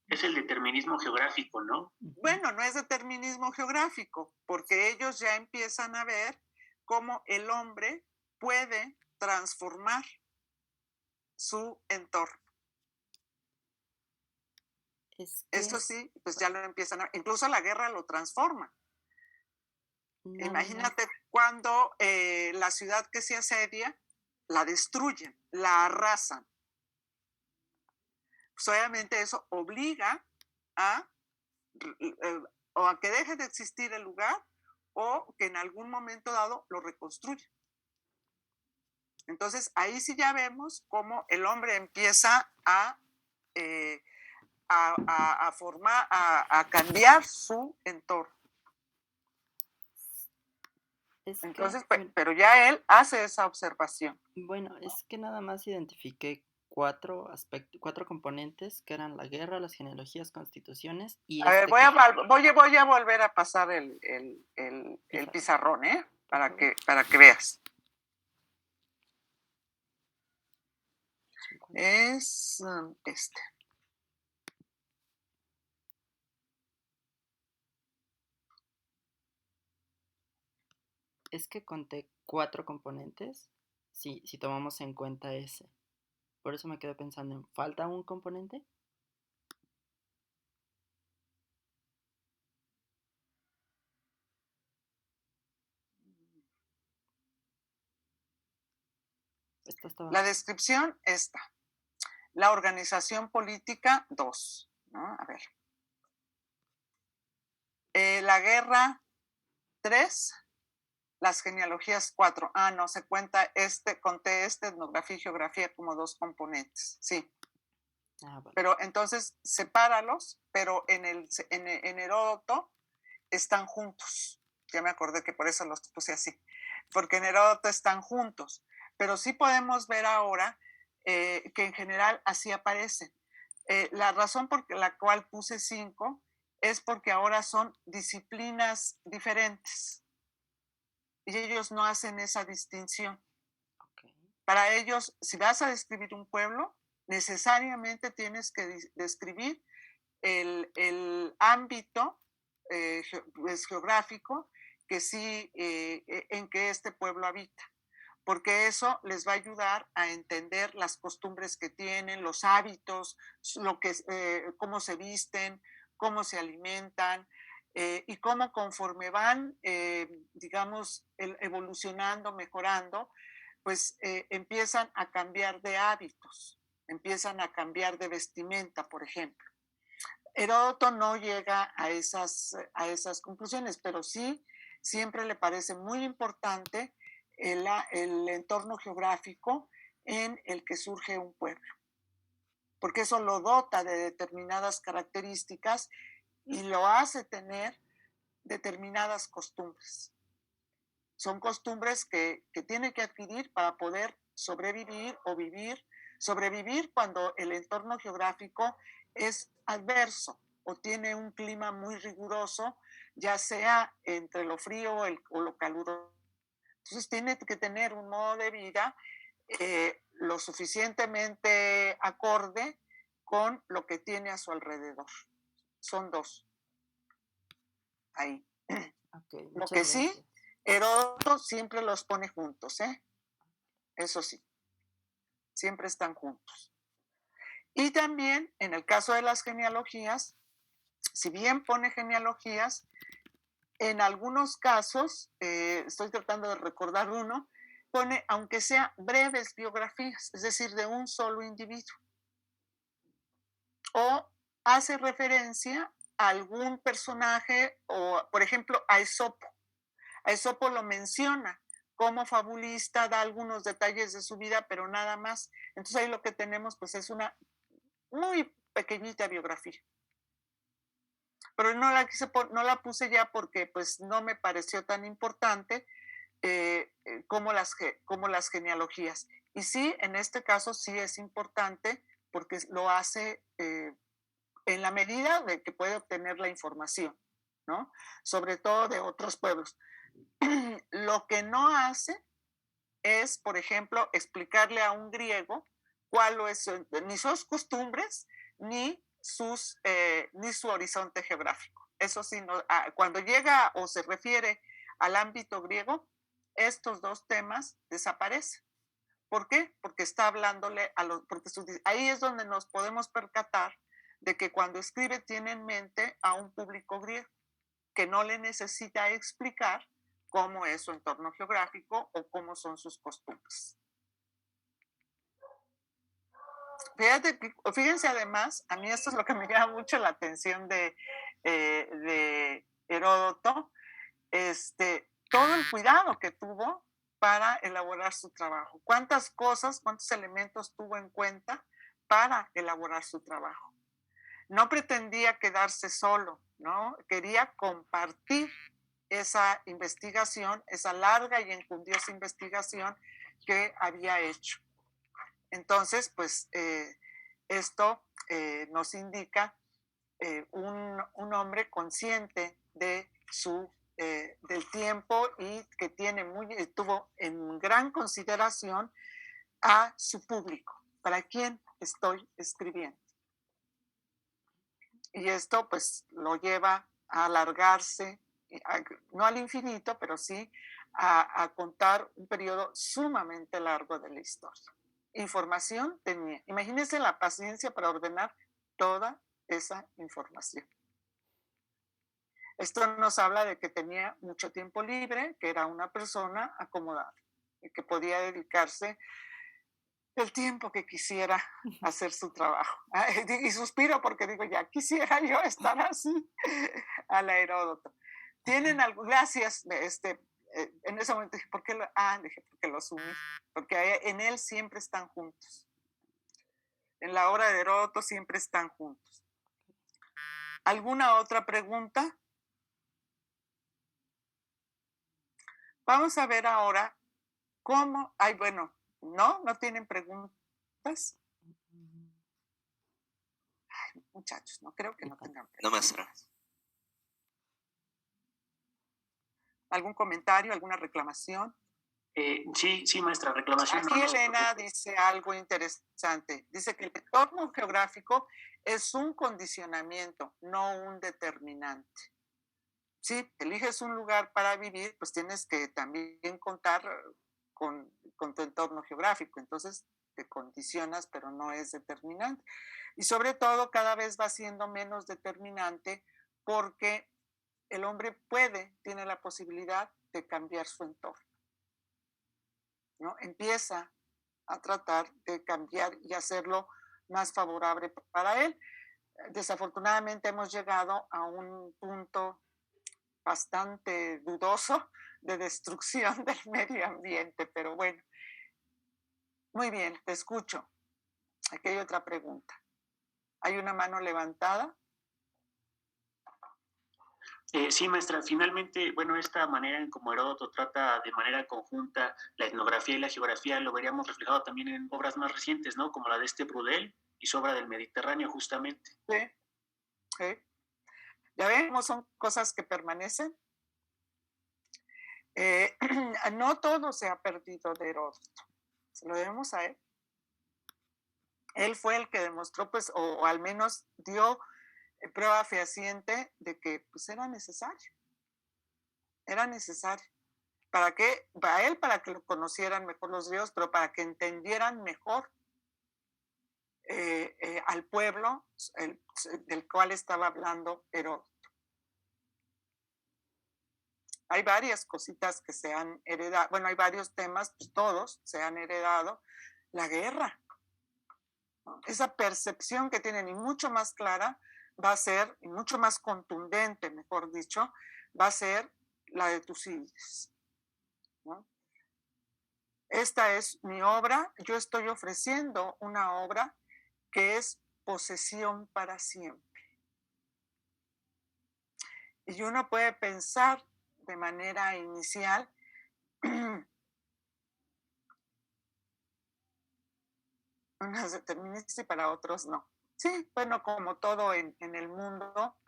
Es el determinismo geográfico, ¿no? Bueno, no es determinismo geográfico, porque ellos ya empiezan a ver cómo el hombre puede transformar su entorno. Esto sí, pues ya lo empiezan a ver. Incluso la guerra lo transforma. Imagínate cuando la ciudad que se asedia, la destruyen, la arrasan. Pues obviamente eso obliga o a que deje de existir el lugar o que en algún momento dado lo reconstruya. Entonces ahí sí ya vemos cómo el hombre empieza a formar, a cambiar su entorno. Entonces, pero ya él hace esa observación. Bueno, es que nada más identifiqué 4 componentes que eran la guerra, las genealogías, constituciones y a ver, voy a volver a pasar el pizarrón, para que veas. Es este. Es que conté 4 componentes, si tomamos en cuenta ese. Por eso me quedé pensando en, ¿falta un componente? Esta estaba. La descripción está. La organización política, 2. ¿No? A ver. La guerra, 3. Las genealogías, 4. No, se cuenta conté etnografía y geografía como 2 componentes. Sí. Vale. Pero entonces, sepáralos, pero en Heródoto están juntos. Ya me acordé que por eso los puse así. Porque en Heródoto están juntos. Pero sí podemos ver ahora que en general así aparecen. La razón por la cual puse 5 es porque ahora son disciplinas diferentes. Y ellos no hacen esa distinción. Okay. Para ellos, si vas a describir un pueblo, necesariamente tienes que describir el ámbito geográfico que sí, en que este pueblo habita, porque eso les va a ayudar a entender las costumbres que tienen, los hábitos, cómo se visten, cómo se alimentan, y cómo conforme van, digamos, evolucionando, mejorando, pues empiezan a cambiar de hábitos, empiezan a cambiar de vestimenta, por ejemplo. Heródoto no llega a esas conclusiones, pero sí siempre le parece muy importante el entorno geográfico en el que surge un pueblo, porque eso lo dota de determinadas características y lo hace tener determinadas costumbres. Son costumbres que tiene que adquirir para poder sobrevivir o vivir. Sobrevivir cuando el entorno geográfico es adverso o tiene un clima muy riguroso, ya sea entre lo frío o lo caluroso. Entonces tiene que tener un modo de vida lo suficientemente acorde con lo que tiene a su alrededor. Son 2. Ahí. Okay, lo que sí, gracias. Heródoto siempre los pone juntos, ¿eh? Eso sí, siempre están juntos. Y también, en el caso de las genealogías, si bien pone genealogías, en algunos casos, estoy tratando de recordar uno, pone, aunque sea breves biografías, es decir, de un solo individuo. O hace referencia a algún personaje, o por ejemplo, a Esopo. A Esopo lo menciona como fabulista, da algunos detalles de su vida, pero nada más. Entonces ahí lo que tenemos pues es una muy pequeñita biografía. Pero no la puse ya porque pues no me pareció tan importante como las genealogías. Y sí, en este caso sí es importante porque lo hace en la medida de que puede obtener la información, ¿no? Sobre todo de otros pueblos. Lo que no hace es, por ejemplo, explicarle a un griego ni sus costumbres ni su horizonte geográfico. Eso sí, cuando llega o se refiere al ámbito griego, estos 2 temas desaparecen. ¿Por qué? Porque está hablándole ahí es donde nos podemos percatar de que cuando escribe tiene en mente a un público griego que no le necesita explicar cómo es su entorno geográfico o cómo son sus costumbres. Fíjense además, a mí esto es lo que me llama mucho la atención de Heródoto, todo el cuidado que tuvo para elaborar su trabajo. ¿Cuántos elementos tuvo en cuenta para elaborar su trabajo? No pretendía quedarse solo, ¿no? Quería compartir esa investigación, esa larga y enjundiosa investigación que había hecho. Entonces, pues esto nos indica un hombre consciente de del tiempo y que tuvo en gran consideración a su público, para quien estoy escribiendo. Y esto pues lo lleva a alargarse, no al infinito, pero sí a contar un periodo sumamente largo de la historia. Información tenía. Imagínense la paciencia para ordenar toda esa información. Esto nos habla de que tenía mucho tiempo libre, que era una persona acomodada y que podía dedicarse el tiempo que quisiera hacer su trabajo. Y suspiro porque digo, ya quisiera yo estar así a la Heródoto. Tienen algo, gracias, en ese momento dije, ¿por qué dije, porque los uní, porque en él siempre están juntos. En la obra de Heródoto siempre están juntos. ¿Alguna otra pregunta? Vamos a ver ahora cómo, bueno, no tienen preguntas. Ay, muchachos, no creo que no tengan preguntas. No, maestra. ¿Algún comentario, alguna reclamación? Sí, maestra, reclamación. Aquí Elena dice algo interesante. Dice que el entorno geográfico es un condicionamiento, no un determinante. Si eliges un lugar para vivir, pues tienes que también contar con tu entorno geográfico. Entonces te condicionas, pero no es determinante. Y sobre todo cada vez va siendo menos determinante porque el hombre tiene la posibilidad de cambiar su entorno, ¿no? Empieza a tratar de cambiar y hacerlo más favorable para él. Desafortunadamente hemos llegado a un punto bastante dudoso de destrucción del medio ambiente, pero bueno. Muy bien, te escucho. Aquí hay otra pregunta. ¿Hay una mano levantada? Sí, maestra, finalmente, bueno, esta manera en como Heródoto trata de manera conjunta la etnografía y la geografía lo veríamos reflejado también en obras más recientes, ¿no? Como la de Brudel y su obra del Mediterráneo, justamente. Sí. Ya vemos, son cosas que permanecen. No todo se ha perdido de Heródoto. Se lo debemos a él. Él fue el que demostró, pues, o al menos dio prueba fehaciente de que pues era necesario. Era necesario. ¿Para qué? Para él, para que lo conocieran mejor los griegos, pero para que entendieran mejor al pueblo del cual estaba hablando Heródoto. Hay varias cositas que se han heredado, bueno, hay varios temas, pues todos se han heredado. La guerra, ¿no? Esa percepción que tienen y mucho más clara va a ser, y mucho más contundente, mejor dicho, va a ser la de Tucídides, ¿no? Esta es mi obra, yo estoy ofreciendo una obra que es posesión para siempre. Y uno puede pensar de manera inicial, unas deterministas y para otros no. Sí, bueno, como todo en el mundo,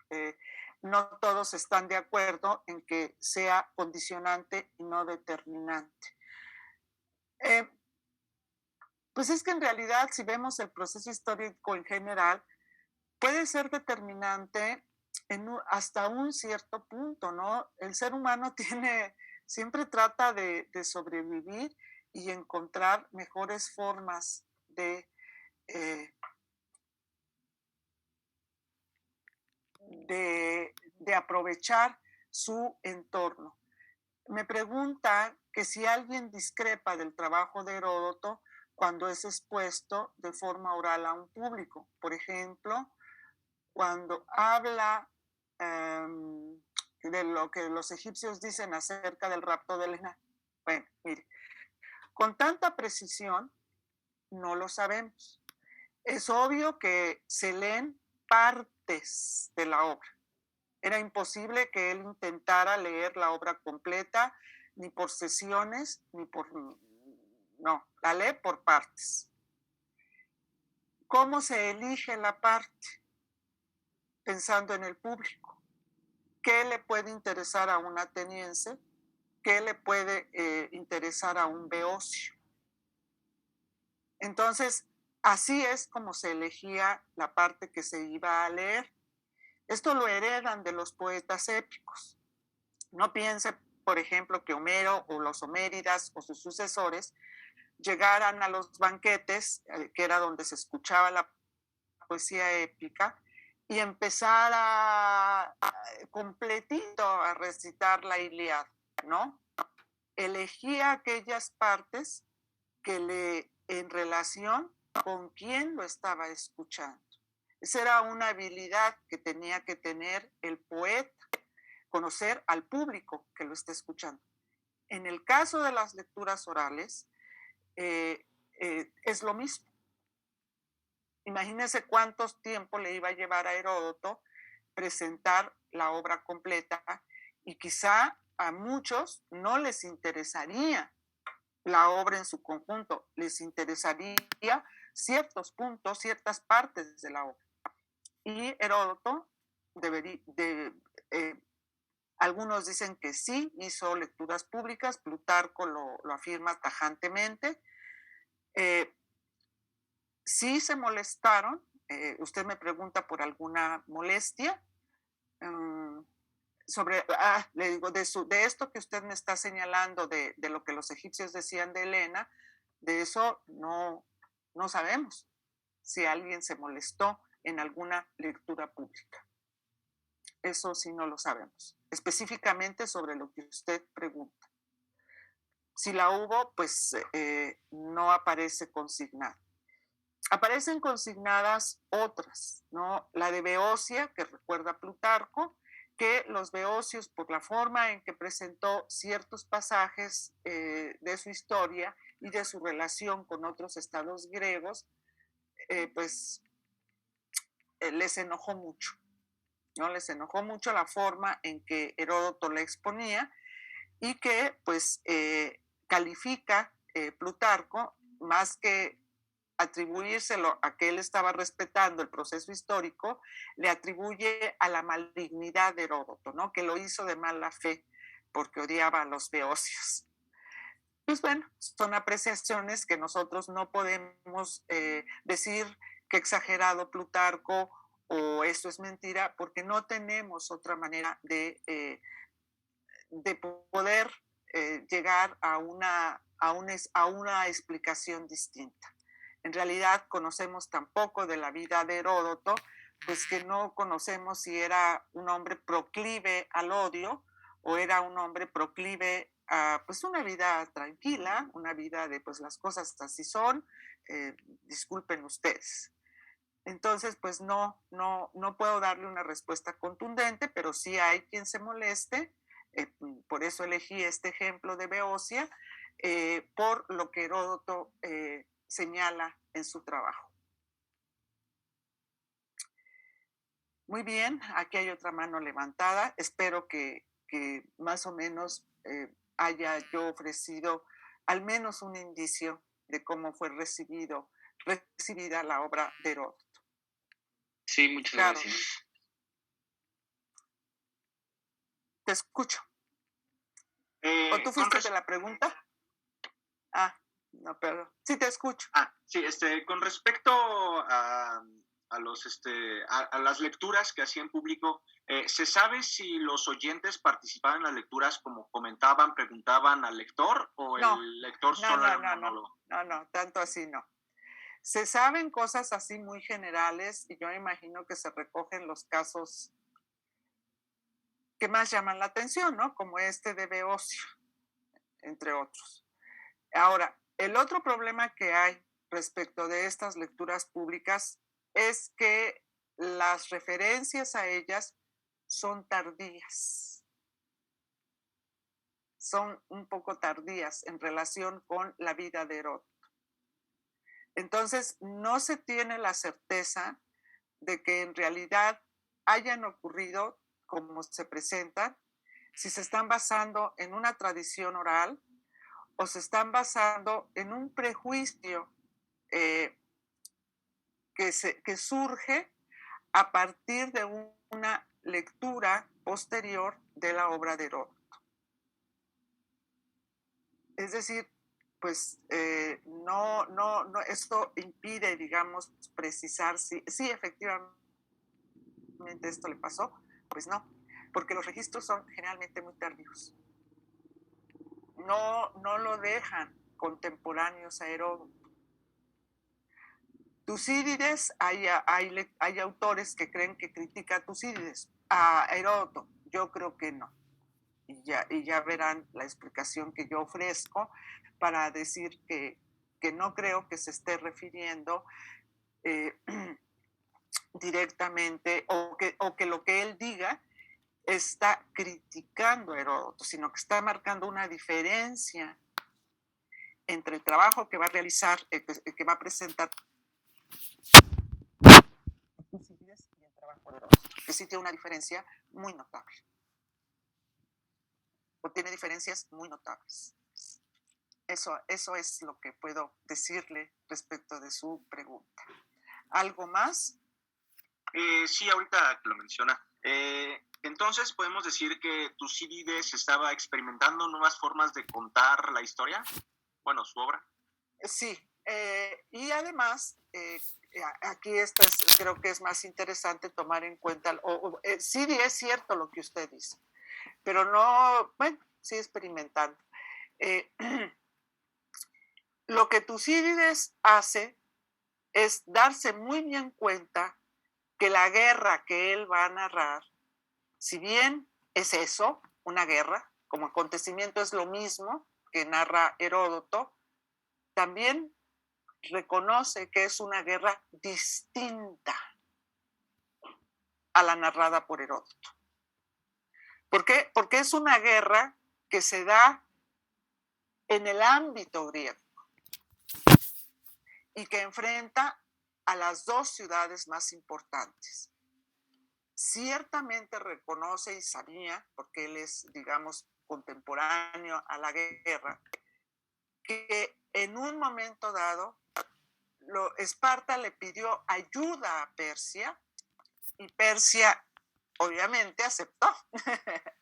no todos están de acuerdo en que sea condicionante y no determinante. Pues es que en realidad, si vemos el proceso histórico en general, puede ser determinante hasta un cierto punto, ¿no? El ser humano siempre trata de sobrevivir y encontrar mejores formas de aprovechar su entorno. Me pregunta que si alguien discrepa del trabajo de Heródoto cuando es expuesto de forma oral a un público. Por ejemplo, cuando habla de lo que los egipcios dicen acerca del rapto de Helena. Bueno, mire, con tanta precisión no lo sabemos. Es obvio que se leen partes de la obra. Era imposible que él intentara leer la obra completa, ni por sesiones, ni por... No, la lee por partes. ¿Cómo se elige la parte? Pensando en el público. ¿Qué le puede interesar a un ateniense? ¿Qué le puede interesar a un beocio? Entonces, así es como se elegía la parte que se iba a leer. Esto lo heredan de los poetas épicos. No piense, por ejemplo, que Homero o los homéridas o sus sucesores llegaran a los banquetes, que era donde se escuchaba la poesía épica, y empezara completito a recitar la Ilíada, ¿no? Elegía aquellas partes que le en relación con quién lo estaba escuchando. Esa era una habilidad que tenía que tener el poeta, conocer al público que lo está escuchando. En el caso de las lecturas orales, es lo mismo. Imagínense cuánto tiempo le iba a llevar a Heródoto presentar la obra completa, y quizá a muchos no les interesaría la obra en su conjunto, les interesaría ciertos puntos, ciertas partes de la obra. Y Heródoto algunos dicen que sí hizo lecturas públicas, Plutarco lo afirma tajantemente. Sí se molestaron, usted me pregunta por alguna molestia, le digo, de esto que usted me está señalando, de lo que los egipcios decían de Helena, de eso no sabemos si alguien se molestó en alguna lectura pública. Eso sí no lo sabemos, específicamente sobre lo que usted pregunta. Si la hubo, pues no aparece consignada. Aparecen consignadas otras, ¿no? La de Beocia, que recuerda Plutarco, que los beocios, por la forma en que presentó ciertos pasajes de su historia y de su relación con otros estados griegos, les enojó mucho, ¿no? Les enojó mucho la forma en que Heródoto la exponía, y que pues califica Plutarco, más que atribuírselo a que él estaba respetando el proceso histórico, le atribuye a la malignidad de Heródoto, ¿no? Que lo hizo de mala fe porque odiaba a los beocios. Pues bueno, son apreciaciones que nosotros no podemos decir que exagerado Plutarco o esto es mentira, porque no tenemos otra manera de poder llegar a una explicación distinta. En realidad conocemos tan poco de la vida de Heródoto, pues que no conocemos si era un hombre proclive al odio o era un hombre proclive a pues una vida tranquila, una vida de pues las cosas así son, disculpen ustedes. Entonces, pues no puedo darle una respuesta contundente, pero sí hay quien se moleste, por eso elegí este ejemplo de Beocia, por lo que Heródoto señala en su trabajo. Muy bien, aquí hay otra mano levantada. Espero que más o menos haya yo ofrecido al menos un indicio de cómo fue recibida la obra de Heródoto. Sí, muchas gracias. Te escucho. ¿O tú fuiste de la pregunta? No, perdón. Sí, te escucho. Sí, con respecto a las lecturas que hacía en público, ¿se sabe si los oyentes participaban en las lecturas como comentaban, preguntaban al lector o el lector solo era un monólogo? No, tanto así no. Se saben cosas así muy generales y yo imagino que se recogen los casos que más llaman la atención, ¿no? Como este de Beocio, entre otros. Ahora, el otro problema que hay respecto de estas lecturas públicas es que las referencias a ellas son tardías. Son un poco tardías en relación con la vida de Heródoto. Entonces, no se tiene la certeza de que en realidad hayan ocurrido como se presentan, si se están basando en una tradición oral o se están basando en un prejuicio que surge a partir de una lectura posterior de la obra de Heródoto. Es decir, pues esto impide, digamos, precisar si efectivamente esto le pasó, pues no, porque los registros son generalmente muy tardíos. No lo dejan contemporáneos a Heródoto. Tucídides, hay autores que creen que critica a Tucídides, a Heródoto, yo creo que no. Y ya verán la explicación que yo ofrezco para decir que que no creo que se esté refiriendo directamente o que lo que él diga está criticando a Heródoto, sino que está marcando una diferencia entre el trabajo que va a realizar, que va a presentar Tucídides y el trabajo de Heródoto, que sí tiene una diferencia muy notable. O tiene diferencias muy notables. Eso es lo que puedo decirle respecto de su pregunta. ¿Algo más? Sí, ahorita que lo menciona. Entonces, ¿podemos decir que Tucídides estaba experimentando nuevas formas de contar la historia? Bueno, su obra. Sí, y además, aquí creo que es más interesante tomar en cuenta, sí es cierto lo que usted dice, pero no, bueno, sí experimentando. Lo que Tucídides hace es darse muy bien cuenta que la guerra que él va a narrar, si bien es eso, una guerra, como acontecimiento es lo mismo que narra Heródoto, también reconoce que es una guerra distinta a la narrada por Heródoto. ¿Por qué? Porque es una guerra que se da en el ámbito griego y que enfrenta a las dos ciudades más importantes. Ciertamente reconoce y sabía, porque él es, digamos, contemporáneo a la guerra, que en un momento dado Esparta le pidió ayuda a Persia y Persia obviamente aceptó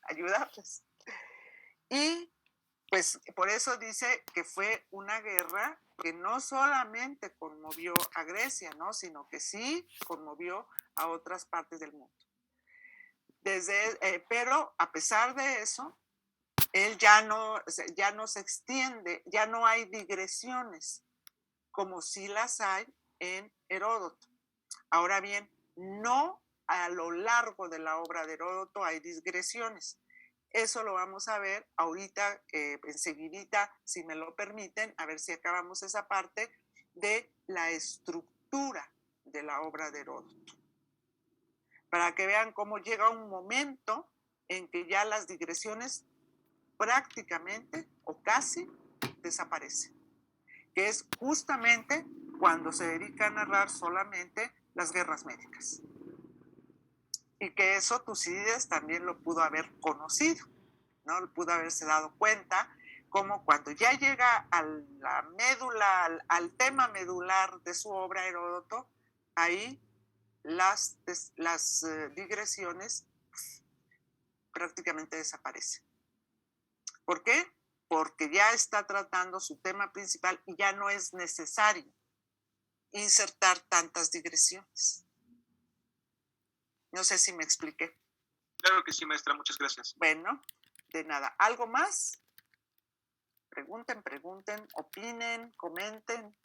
ayudarles. Y pues por eso dice que fue una guerra que no solamente conmovió a Grecia, ¿no? Sino que sí conmovió a otras partes del mundo. Pero a pesar de eso, él ya no se extiende, ya no hay digresiones, como sí las hay en Heródoto. Ahora bien, no a lo largo de la obra de Heródoto hay digresiones. Eso lo vamos a ver ahorita, enseguidita, si me lo permiten, a ver si acabamos esa parte de la estructura de la obra de Heródoto. Para que vean cómo llega un momento en que ya las digresiones prácticamente o casi desaparecen, que es justamente cuando se dedica a narrar solamente las guerras médicas. Y que eso Tucídides también lo pudo haber conocido, ¿no? Pudo haberse dado cuenta, como cuando ya llega a la médula, al tema medular de su obra Heródoto, ahí las digresiones prácticamente desaparecen. ¿Por qué? Porque ya está tratando su tema principal y ya no es necesario insertar tantas digresiones. No sé si me expliqué. Claro que sí, maestra, muchas gracias. Bueno, de nada. ¿Algo más? Pregunten, opinen, comenten.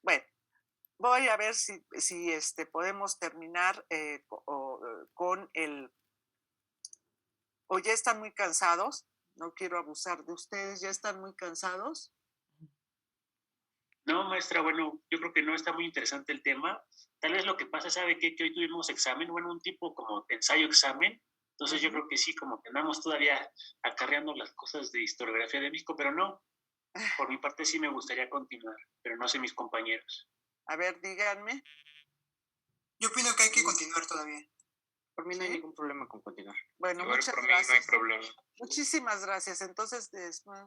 Bueno, voy a ver si podemos terminar con el... ¿O ya están muy cansados? No quiero abusar de ustedes. ¿Ya están muy cansados? No, maestra, bueno, yo creo que no está muy interesante el tema. Tal vez lo que pasa, ¿sabe qué? Que hoy tuvimos examen, bueno, un tipo como ensayo-examen. Entonces yo creo que sí, como que andamos todavía acarreando las cosas de historiografía de México, pero no. Por mi parte sí me gustaría continuar, pero no sé mis compañeros. A ver, díganme. Yo opino que hay que continuar todavía. Por mí no hay ningún problema con continuar. Bueno, Igual muchas por mí gracias. no hay problema. Muchísimas gracias. Entonces, después...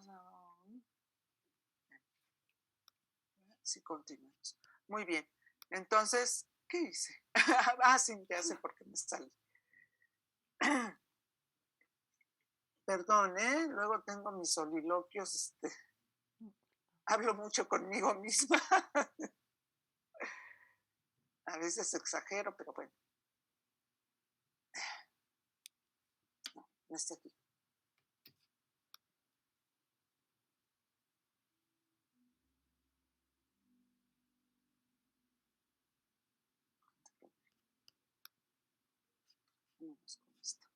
Sí, continuamos. Muy bien. Entonces, ¿qué hice? Sí, ya sé por qué me salí. Perdón, luego tengo mis soliloquios, hablo mucho conmigo misma. A veces exagero, pero bueno. No está aquí. Vamos con esto.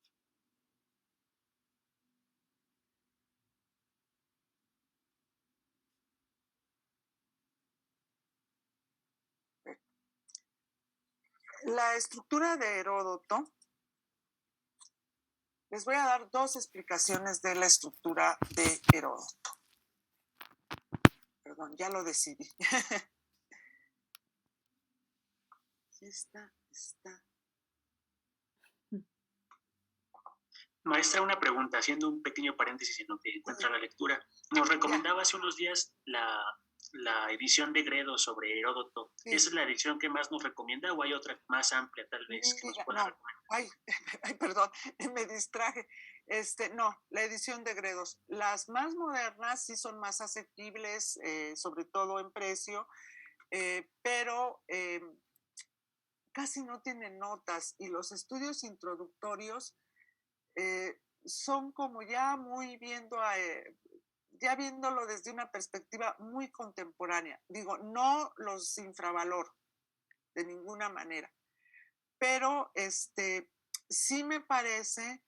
La estructura de Heródoto, les voy a dar 2 explicaciones de la estructura de Heródoto. Perdón, ya lo decidí. Está. Maestra, una pregunta, haciendo un pequeño paréntesis en lo que encuentra la lectura. Nos recomendaba hace unos días la edición de Gredo sobre Heródoto. Sí. ¿Esa es la edición que más nos recomienda o hay otra más amplia tal vez que nos pueda recomendar? Ay, perdón, me distraje. No, la edición de Gredos. Las más modernas sí son más asequibles, sobre todo en precio, pero casi no tienen notas y los estudios introductorios son como ya muy ya viéndolo desde una perspectiva muy contemporánea. Digo, no los infravaloro de ninguna manera, pero sí me parece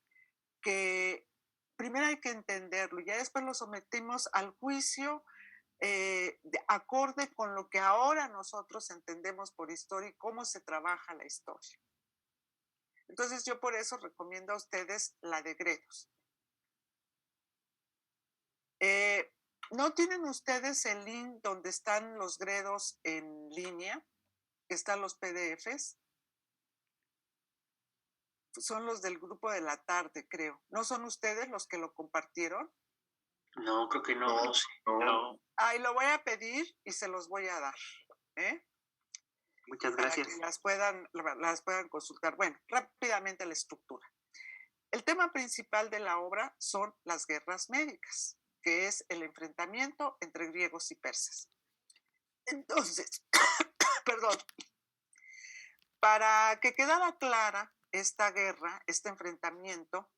que primero hay que entenderlo, ya después lo sometimos al juicio acorde con lo que ahora nosotros entendemos por historia y cómo se trabaja la historia. Entonces yo por eso recomiendo a ustedes la de Gredos. ¿No tienen ustedes el link donde están los Gredos en línea? Están los PDFs. Son los del grupo de la tarde, creo. ¿No son ustedes los que lo compartieron? No, creo que no. No. Ahí lo voy a pedir y se los voy a dar. Muchas gracias. Para que las puedan consultar. Bueno, rápidamente la estructura. El tema principal de la obra son las guerras médicas, que es el enfrentamiento entre griegos y persas. Entonces, perdón, para que quedara clara esta guerra, este enfrentamiento,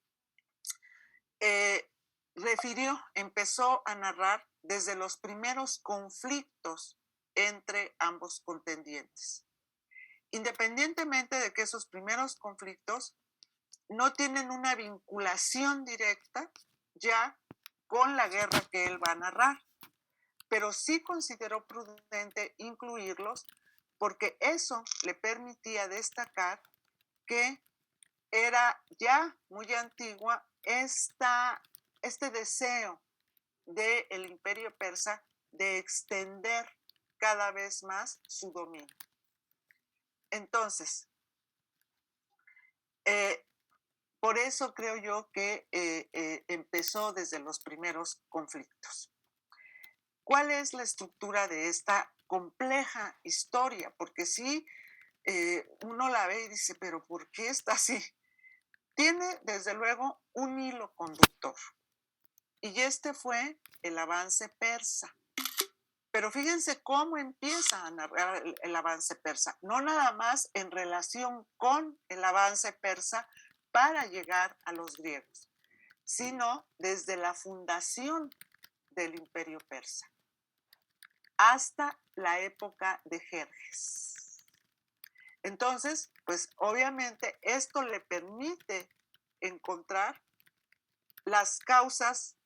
empezó a narrar desde los primeros conflictos entre ambos contendientes. Independientemente de que esos primeros conflictos no tienen una vinculación directa ya con la guerra que él va a narrar, pero sí consideró prudente incluirlos porque eso le permitía destacar que era ya muy antigua este deseo del imperio persa de extender cada vez más su dominio. Entonces, por eso creo yo que empezó desde los primeros conflictos. ¿Cuál es la estructura de esta compleja historia? Porque sí, uno la ve y dice, pero ¿por qué está así? Tiene, desde luego, un hilo conductor. Y este fue el avance persa. Pero fíjense cómo empieza a narrar el avance persa. No nada más en relación con el avance persa para llegar a los griegos, sino desde la fundación del imperio persa hasta la época de Jerjes. Entonces, pues obviamente esto le permite encontrar las causas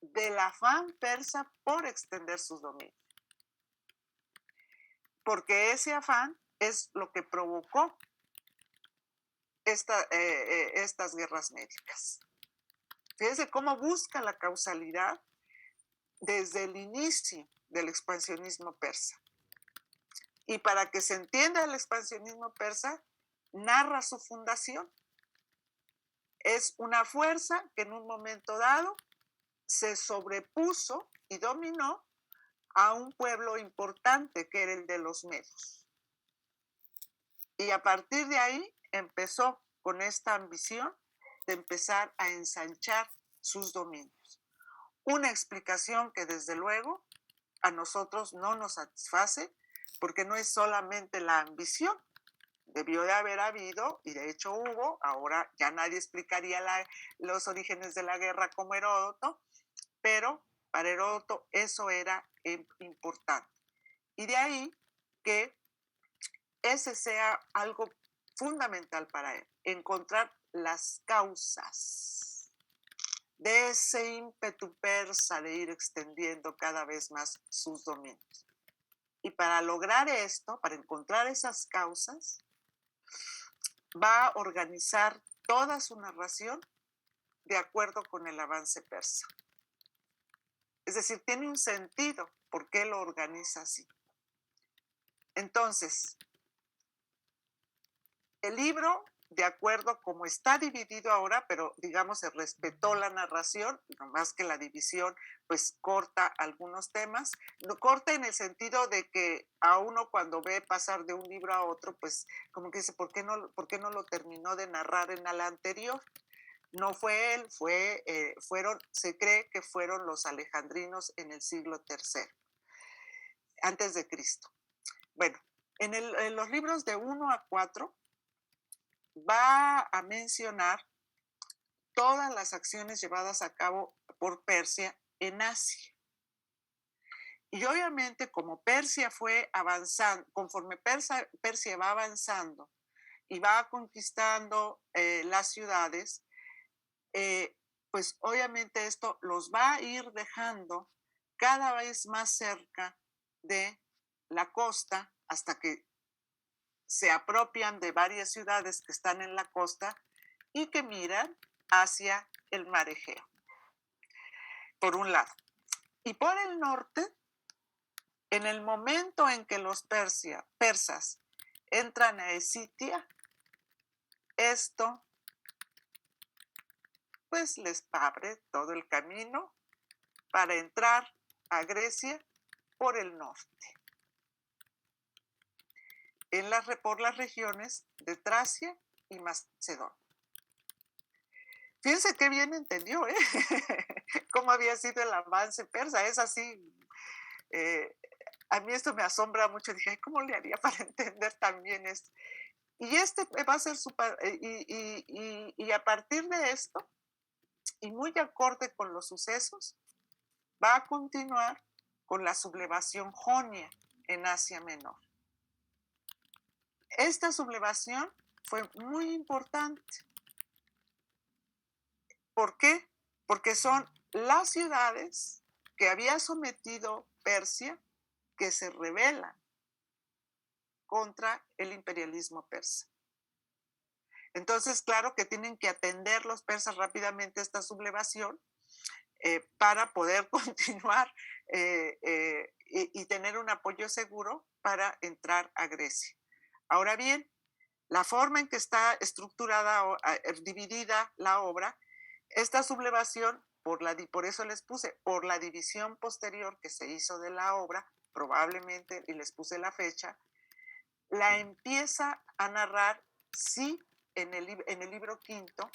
del afán persa por extender sus dominios. Porque ese afán es lo que provocó estas guerras médicas. Fíjense cómo busca la causalidad desde el inicio del expansionismo persa. Y para que se entienda el expansionismo persa, narra su fundación. Es una fuerza que en un momento dado se sobrepuso y dominó a un pueblo importante que era el de los medos. Y a partir de ahí empezó con esta ambición de empezar a ensanchar sus dominios. Una explicación que desde luego a nosotros no nos satisface porque no es solamente la ambición. Debió de haber habido, y de hecho hubo, ahora ya nadie explicaría los orígenes de la guerra como Heródoto, pero para Heródoto eso era importante. Y de ahí que ese sea algo fundamental para él, encontrar las causas de ese ímpetu persa de ir extendiendo cada vez más sus dominios. Y para lograr esto, para encontrar esas causas, va a organizar toda su narración de acuerdo con el avance persa. Es decir, tiene un sentido por qué lo organiza así. Entonces, el libro, de acuerdo como está dividido ahora, pero digamos se respetó la narración, nomás que la división pues corta algunos temas, lo corta en el sentido de que a uno cuando ve pasar de un libro a otro, pues como que dice, ¿por qué no lo terminó de narrar en la anterior? No fue él, se cree que fueron los alejandrinos en el siglo III, antes de Cristo. Bueno, en los libros de 1 a 4 va a mencionar todas las acciones llevadas a cabo por Persia en Asia. Y obviamente como Persia fue avanzando, conforme Persia va avanzando y va conquistando las ciudades, pues obviamente esto los va a ir dejando cada vez más cerca de la costa hasta que se apropian de varias ciudades que están en la costa y que miran hacia el mar Egeo, por un lado. Y por el norte, en el momento en que los persas entran a Escitia, esto pues les abre todo el camino para entrar a Grecia por el norte, por las regiones de Tracia y Macedonia. Fíjense qué bien entendió, cómo había sido el avance persa. Es así, a mí esto me asombra mucho. Dije, ¿cómo le haría para entender también esto? Y va a ser y a partir de esto, y muy acorde con los sucesos, va a continuar con la sublevación jonia en Asia Menor. Esta sublevación fue muy importante. ¿Por qué? Porque son las ciudades que había sometido Persia que se rebelan contra el imperialismo persa. Entonces, claro que tienen que atender los persas rápidamente esta sublevación para poder continuar y tener un apoyo seguro para entrar a Grecia. Ahora bien, la forma en que está estructurada, dividida la obra, esta sublevación, por eso les puse, por la división posterior que se hizo de la obra, probablemente, y les puse la fecha, la empieza a narrar, sí, en el libro quinto,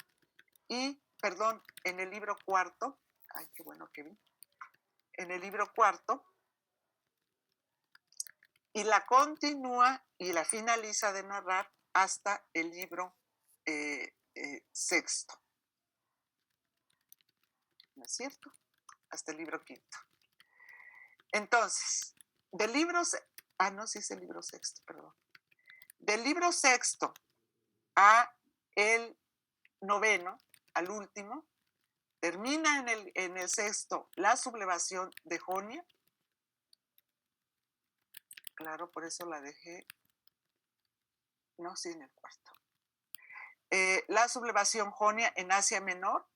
en el libro cuarto, ay, qué bueno que vi, en el libro cuarto, y la continúa y la finaliza de narrar hasta el libro sexto. ¿No es cierto? Hasta el libro quinto. Entonces, del libro sexto, perdón. Del libro sexto a el noveno, al último, termina en el sexto la sublevación de Jonia. Claro, por eso la dejé. No, sí, en el cuarto. La sublevación jonia en Asia Menor.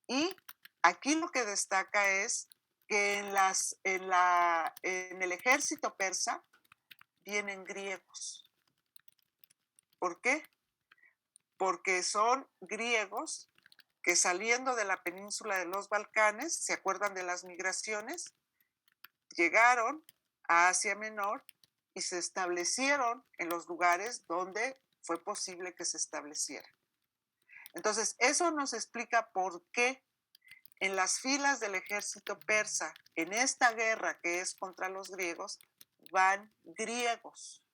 Y aquí lo que destaca es que en el ejército persa vienen griegos. ¿Por qué? Porque son griegos que saliendo de la península de los Balcanes, ¿se acuerdan de las migraciones? Llegaron a Asia Menor y se establecieron en los lugares donde fue posible que se establecieran. Entonces, eso nos explica por qué en las filas del ejército persa, en esta guerra que es contra los griegos, van griegos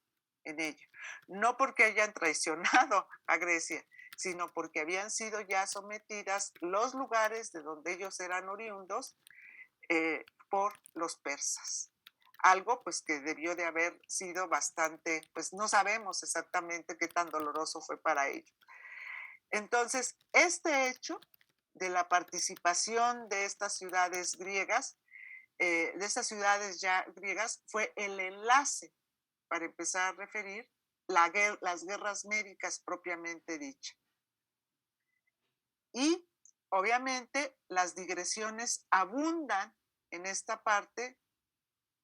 en ella. No porque hayan traicionado a Grecia, sino porque habían sido ya sometidas los lugares de donde ellos eran oriundos por los persas. Algo pues que debió de haber sido bastante, pues no sabemos exactamente qué tan doloroso fue para ellos. Entonces, este hecho de la participación de estas ciudades griegas, fue el enlace para empezar a referir las guerras médicas propiamente dichas. Y obviamente las digresiones abundan en esta parte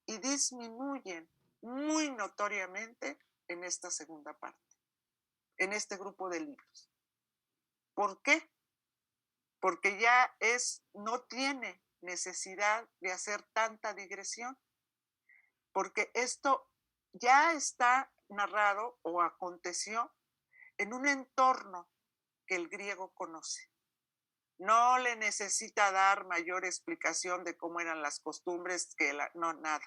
y disminuyen muy notoriamente en esta segunda parte, en este grupo de libros. ¿Por qué? Porque ya no tiene necesidad de hacer tanta digresión, porque esto ya está narrado o aconteció en un entorno que el griego conoce. No le necesita dar mayor explicación de cómo eran las costumbres, no, nada.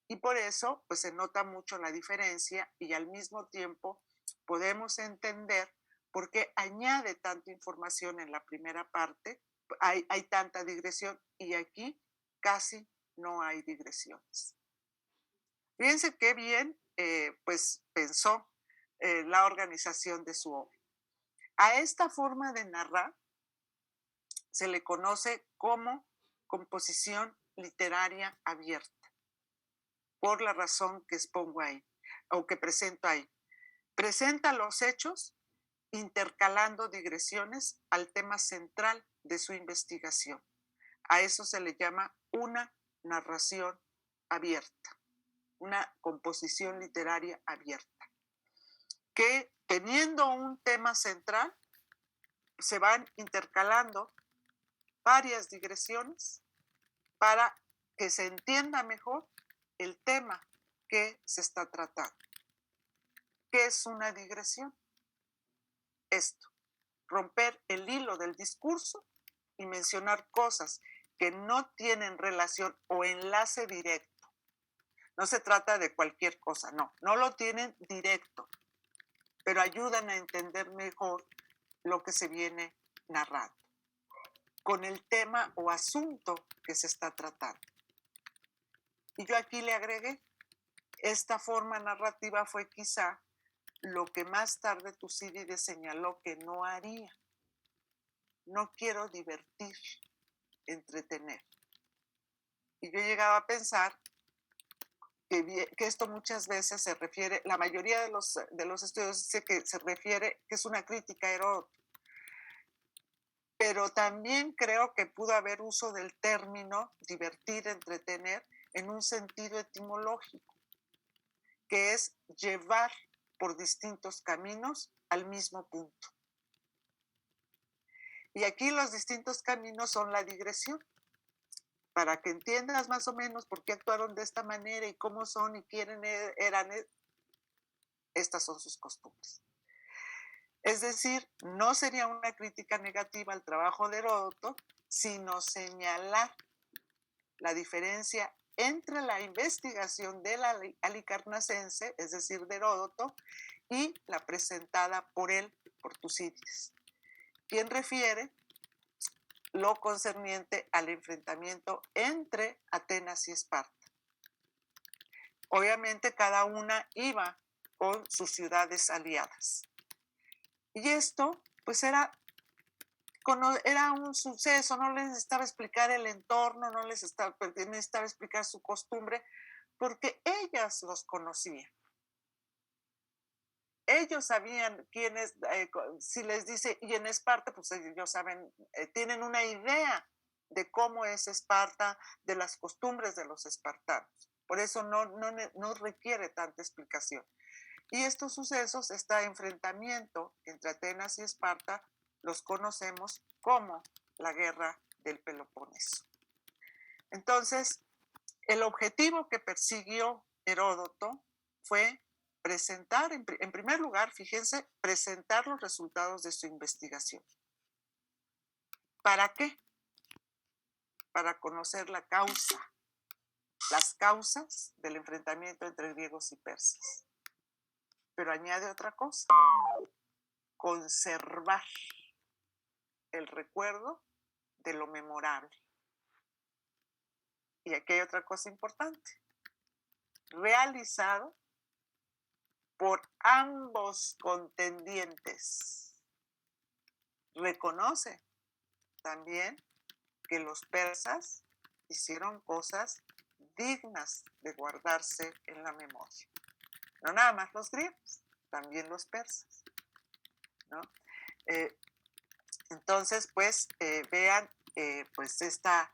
Y por eso, pues se nota mucho la diferencia y al mismo tiempo podemos entender por qué añade tanta información en la primera parte, hay tanta digresión y aquí casi no hay digresiones. Fíjense qué bien pues pensó la organización de su obra. A esta forma de narrar se le conoce como composición literaria abierta, por la razón que expongo ahí, o que presento ahí. Presenta los hechos intercalando digresiones al tema central de su investigación. A eso se le llama una narración abierta, una composición literaria abierta, que teniendo un tema central, se van intercalando varias digresiones para que se entienda mejor el tema que se está tratando. ¿Qué es una digresión? Esto, romper el hilo del discurso y mencionar cosas que no tienen relación o enlace directo. No se trata de cualquier cosa, no lo tienen directo, pero ayudan a entender mejor lo que se viene narrando, con el tema o asunto que se está tratando. Y yo aquí le agregué, esta forma narrativa fue quizá lo que más tarde Tucídides señaló que no haría. No quiero divertir, entretener. Y yo llegaba a pensar que esto muchas veces se refiere, la mayoría de los estudios dice que se refiere, que es una crítica a Heródoto. Pero también creo que pudo haber uso del término divertir, entretener, en un sentido etimológico, que es llevar por distintos caminos al mismo punto. Y aquí los distintos caminos son la digresión, para que entiendas más o menos por qué actuaron de esta manera y cómo son y quiénes eran, estas son sus costumbres. Es decir, no sería una crítica negativa al trabajo de Heródoto, sino señalar la diferencia entre la investigación del Halicarnassense, es decir, de Heródoto, y la presentada por él, por Tucídides, quien refiere lo concerniente al enfrentamiento entre Atenas y Esparta. Obviamente cada una iba con sus ciudades aliadas. Y esto, pues era un suceso, no les necesitaba explicar el entorno, no les necesitaba explicar su costumbre, porque ellas los conocían. Ellos sabían quiénes, si les dice, y en Esparta, pues ellos saben, tienen una idea de cómo es Esparta, de las costumbres de los espartanos. Por eso no requiere tanta explicación. Y estos sucesos, este enfrentamiento entre Atenas y Esparta, los conocemos como la Guerra del Peloponeso. Entonces, el objetivo que persiguió Heródoto fue presentar, en primer lugar, fíjense, presentar los resultados de su investigación. ¿Para qué? Para conocer la causa, las causas del enfrentamiento entre griegos y persas. Pero añade otra cosa, conservar el recuerdo de lo memorable. Y aquí hay otra cosa importante, realizado por ambos contendientes. Reconoce también que los persas hicieron cosas dignas de guardarse en la memoria. no nada más los griegos, también los persas, ¿no? Entonces, pues, vean, pues, esta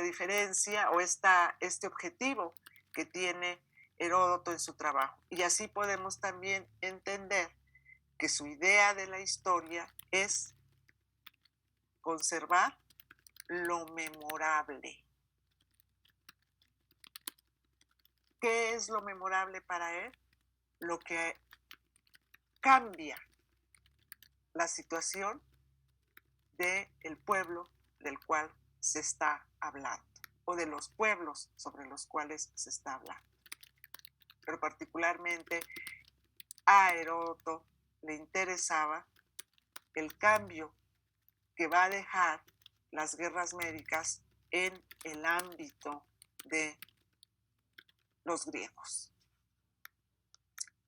diferencia o este objetivo que tiene Heródoto en su trabajo. Y así podemos también entender que su idea de la historia es conservar lo memorable. ¿Qué es lo memorable para él? Lo que cambia la situación del pueblo del cual se está hablando o de los pueblos sobre los cuales se está hablando. Pero particularmente a Heródoto le interesaba el cambio que va a dejar las guerras médicas en el ámbito de los griegos.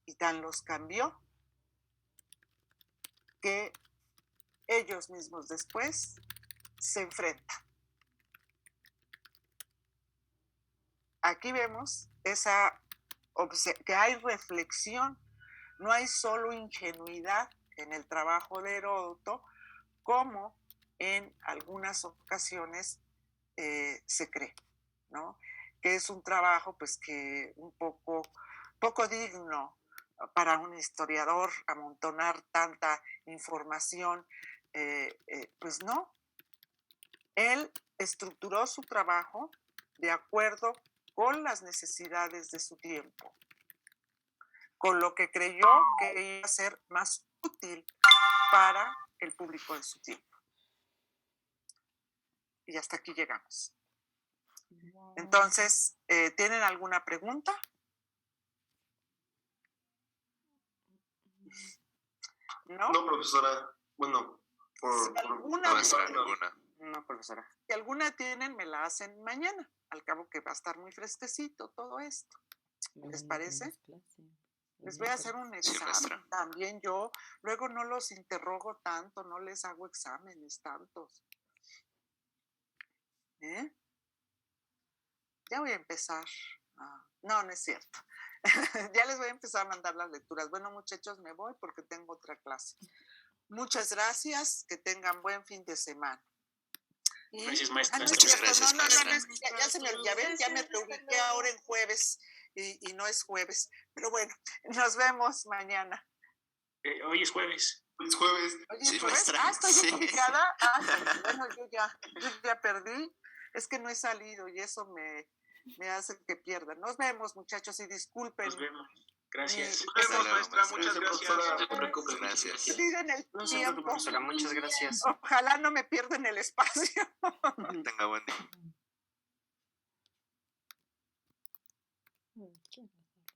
Y tan los cambió que ellos mismos después se enfrentan. Aquí vemos que hay reflexión, no hay solo ingenuidad en el trabajo de Heródoto, como en algunas ocasiones se cree, ¿no? Que es un trabajo pues que un poco digno para un historiador amontonar tanta información, pues no. Él estructuró su trabajo de acuerdo con las necesidades de su tiempo, con lo que creyó que iba a ser más útil para el público de su tiempo. Y hasta aquí llegamos. Entonces, ¿tienen alguna pregunta? ¿No? No, profesora. Bueno, Si alguna, No, profesora. si alguna tienen, me la hacen mañana. Al cabo que va a estar muy fresquecito todo esto. ¿Les parece? Les voy a hacer un examen también yo. Luego no los interrogo tanto, no les hago exámenes tantos. Ya voy a empezar. No, no es cierto. Ya les voy a empezar a mandar las lecturas. Bueno, muchachos, me voy porque tengo otra clase. Muchas gracias. Que tengan buen fin de semana. Gracias, maestra. Muchas gracias, maestra. Ya se me olvidó, ya me ubiqué ahora en jueves y no es jueves. Pero bueno, nos vemos mañana. Hoy es jueves. es jueves. Oye, Sí, ¿jueves? maestra. Estoy Sí. ubicada. Bueno, yo ya perdí. Es que no he salido y eso me hace que pierda. Nos vemos, muchachos, y disculpen. Nos vemos. Gracias. Nos vemos, luego, maestra. maestra. Muchas gracias. Profesora. No te preocupes. Gracias. Piden el No se preocupe, tiempo. profesora. Muchas gracias. Ojalá no me pierdan el espacio. Tenga buen día.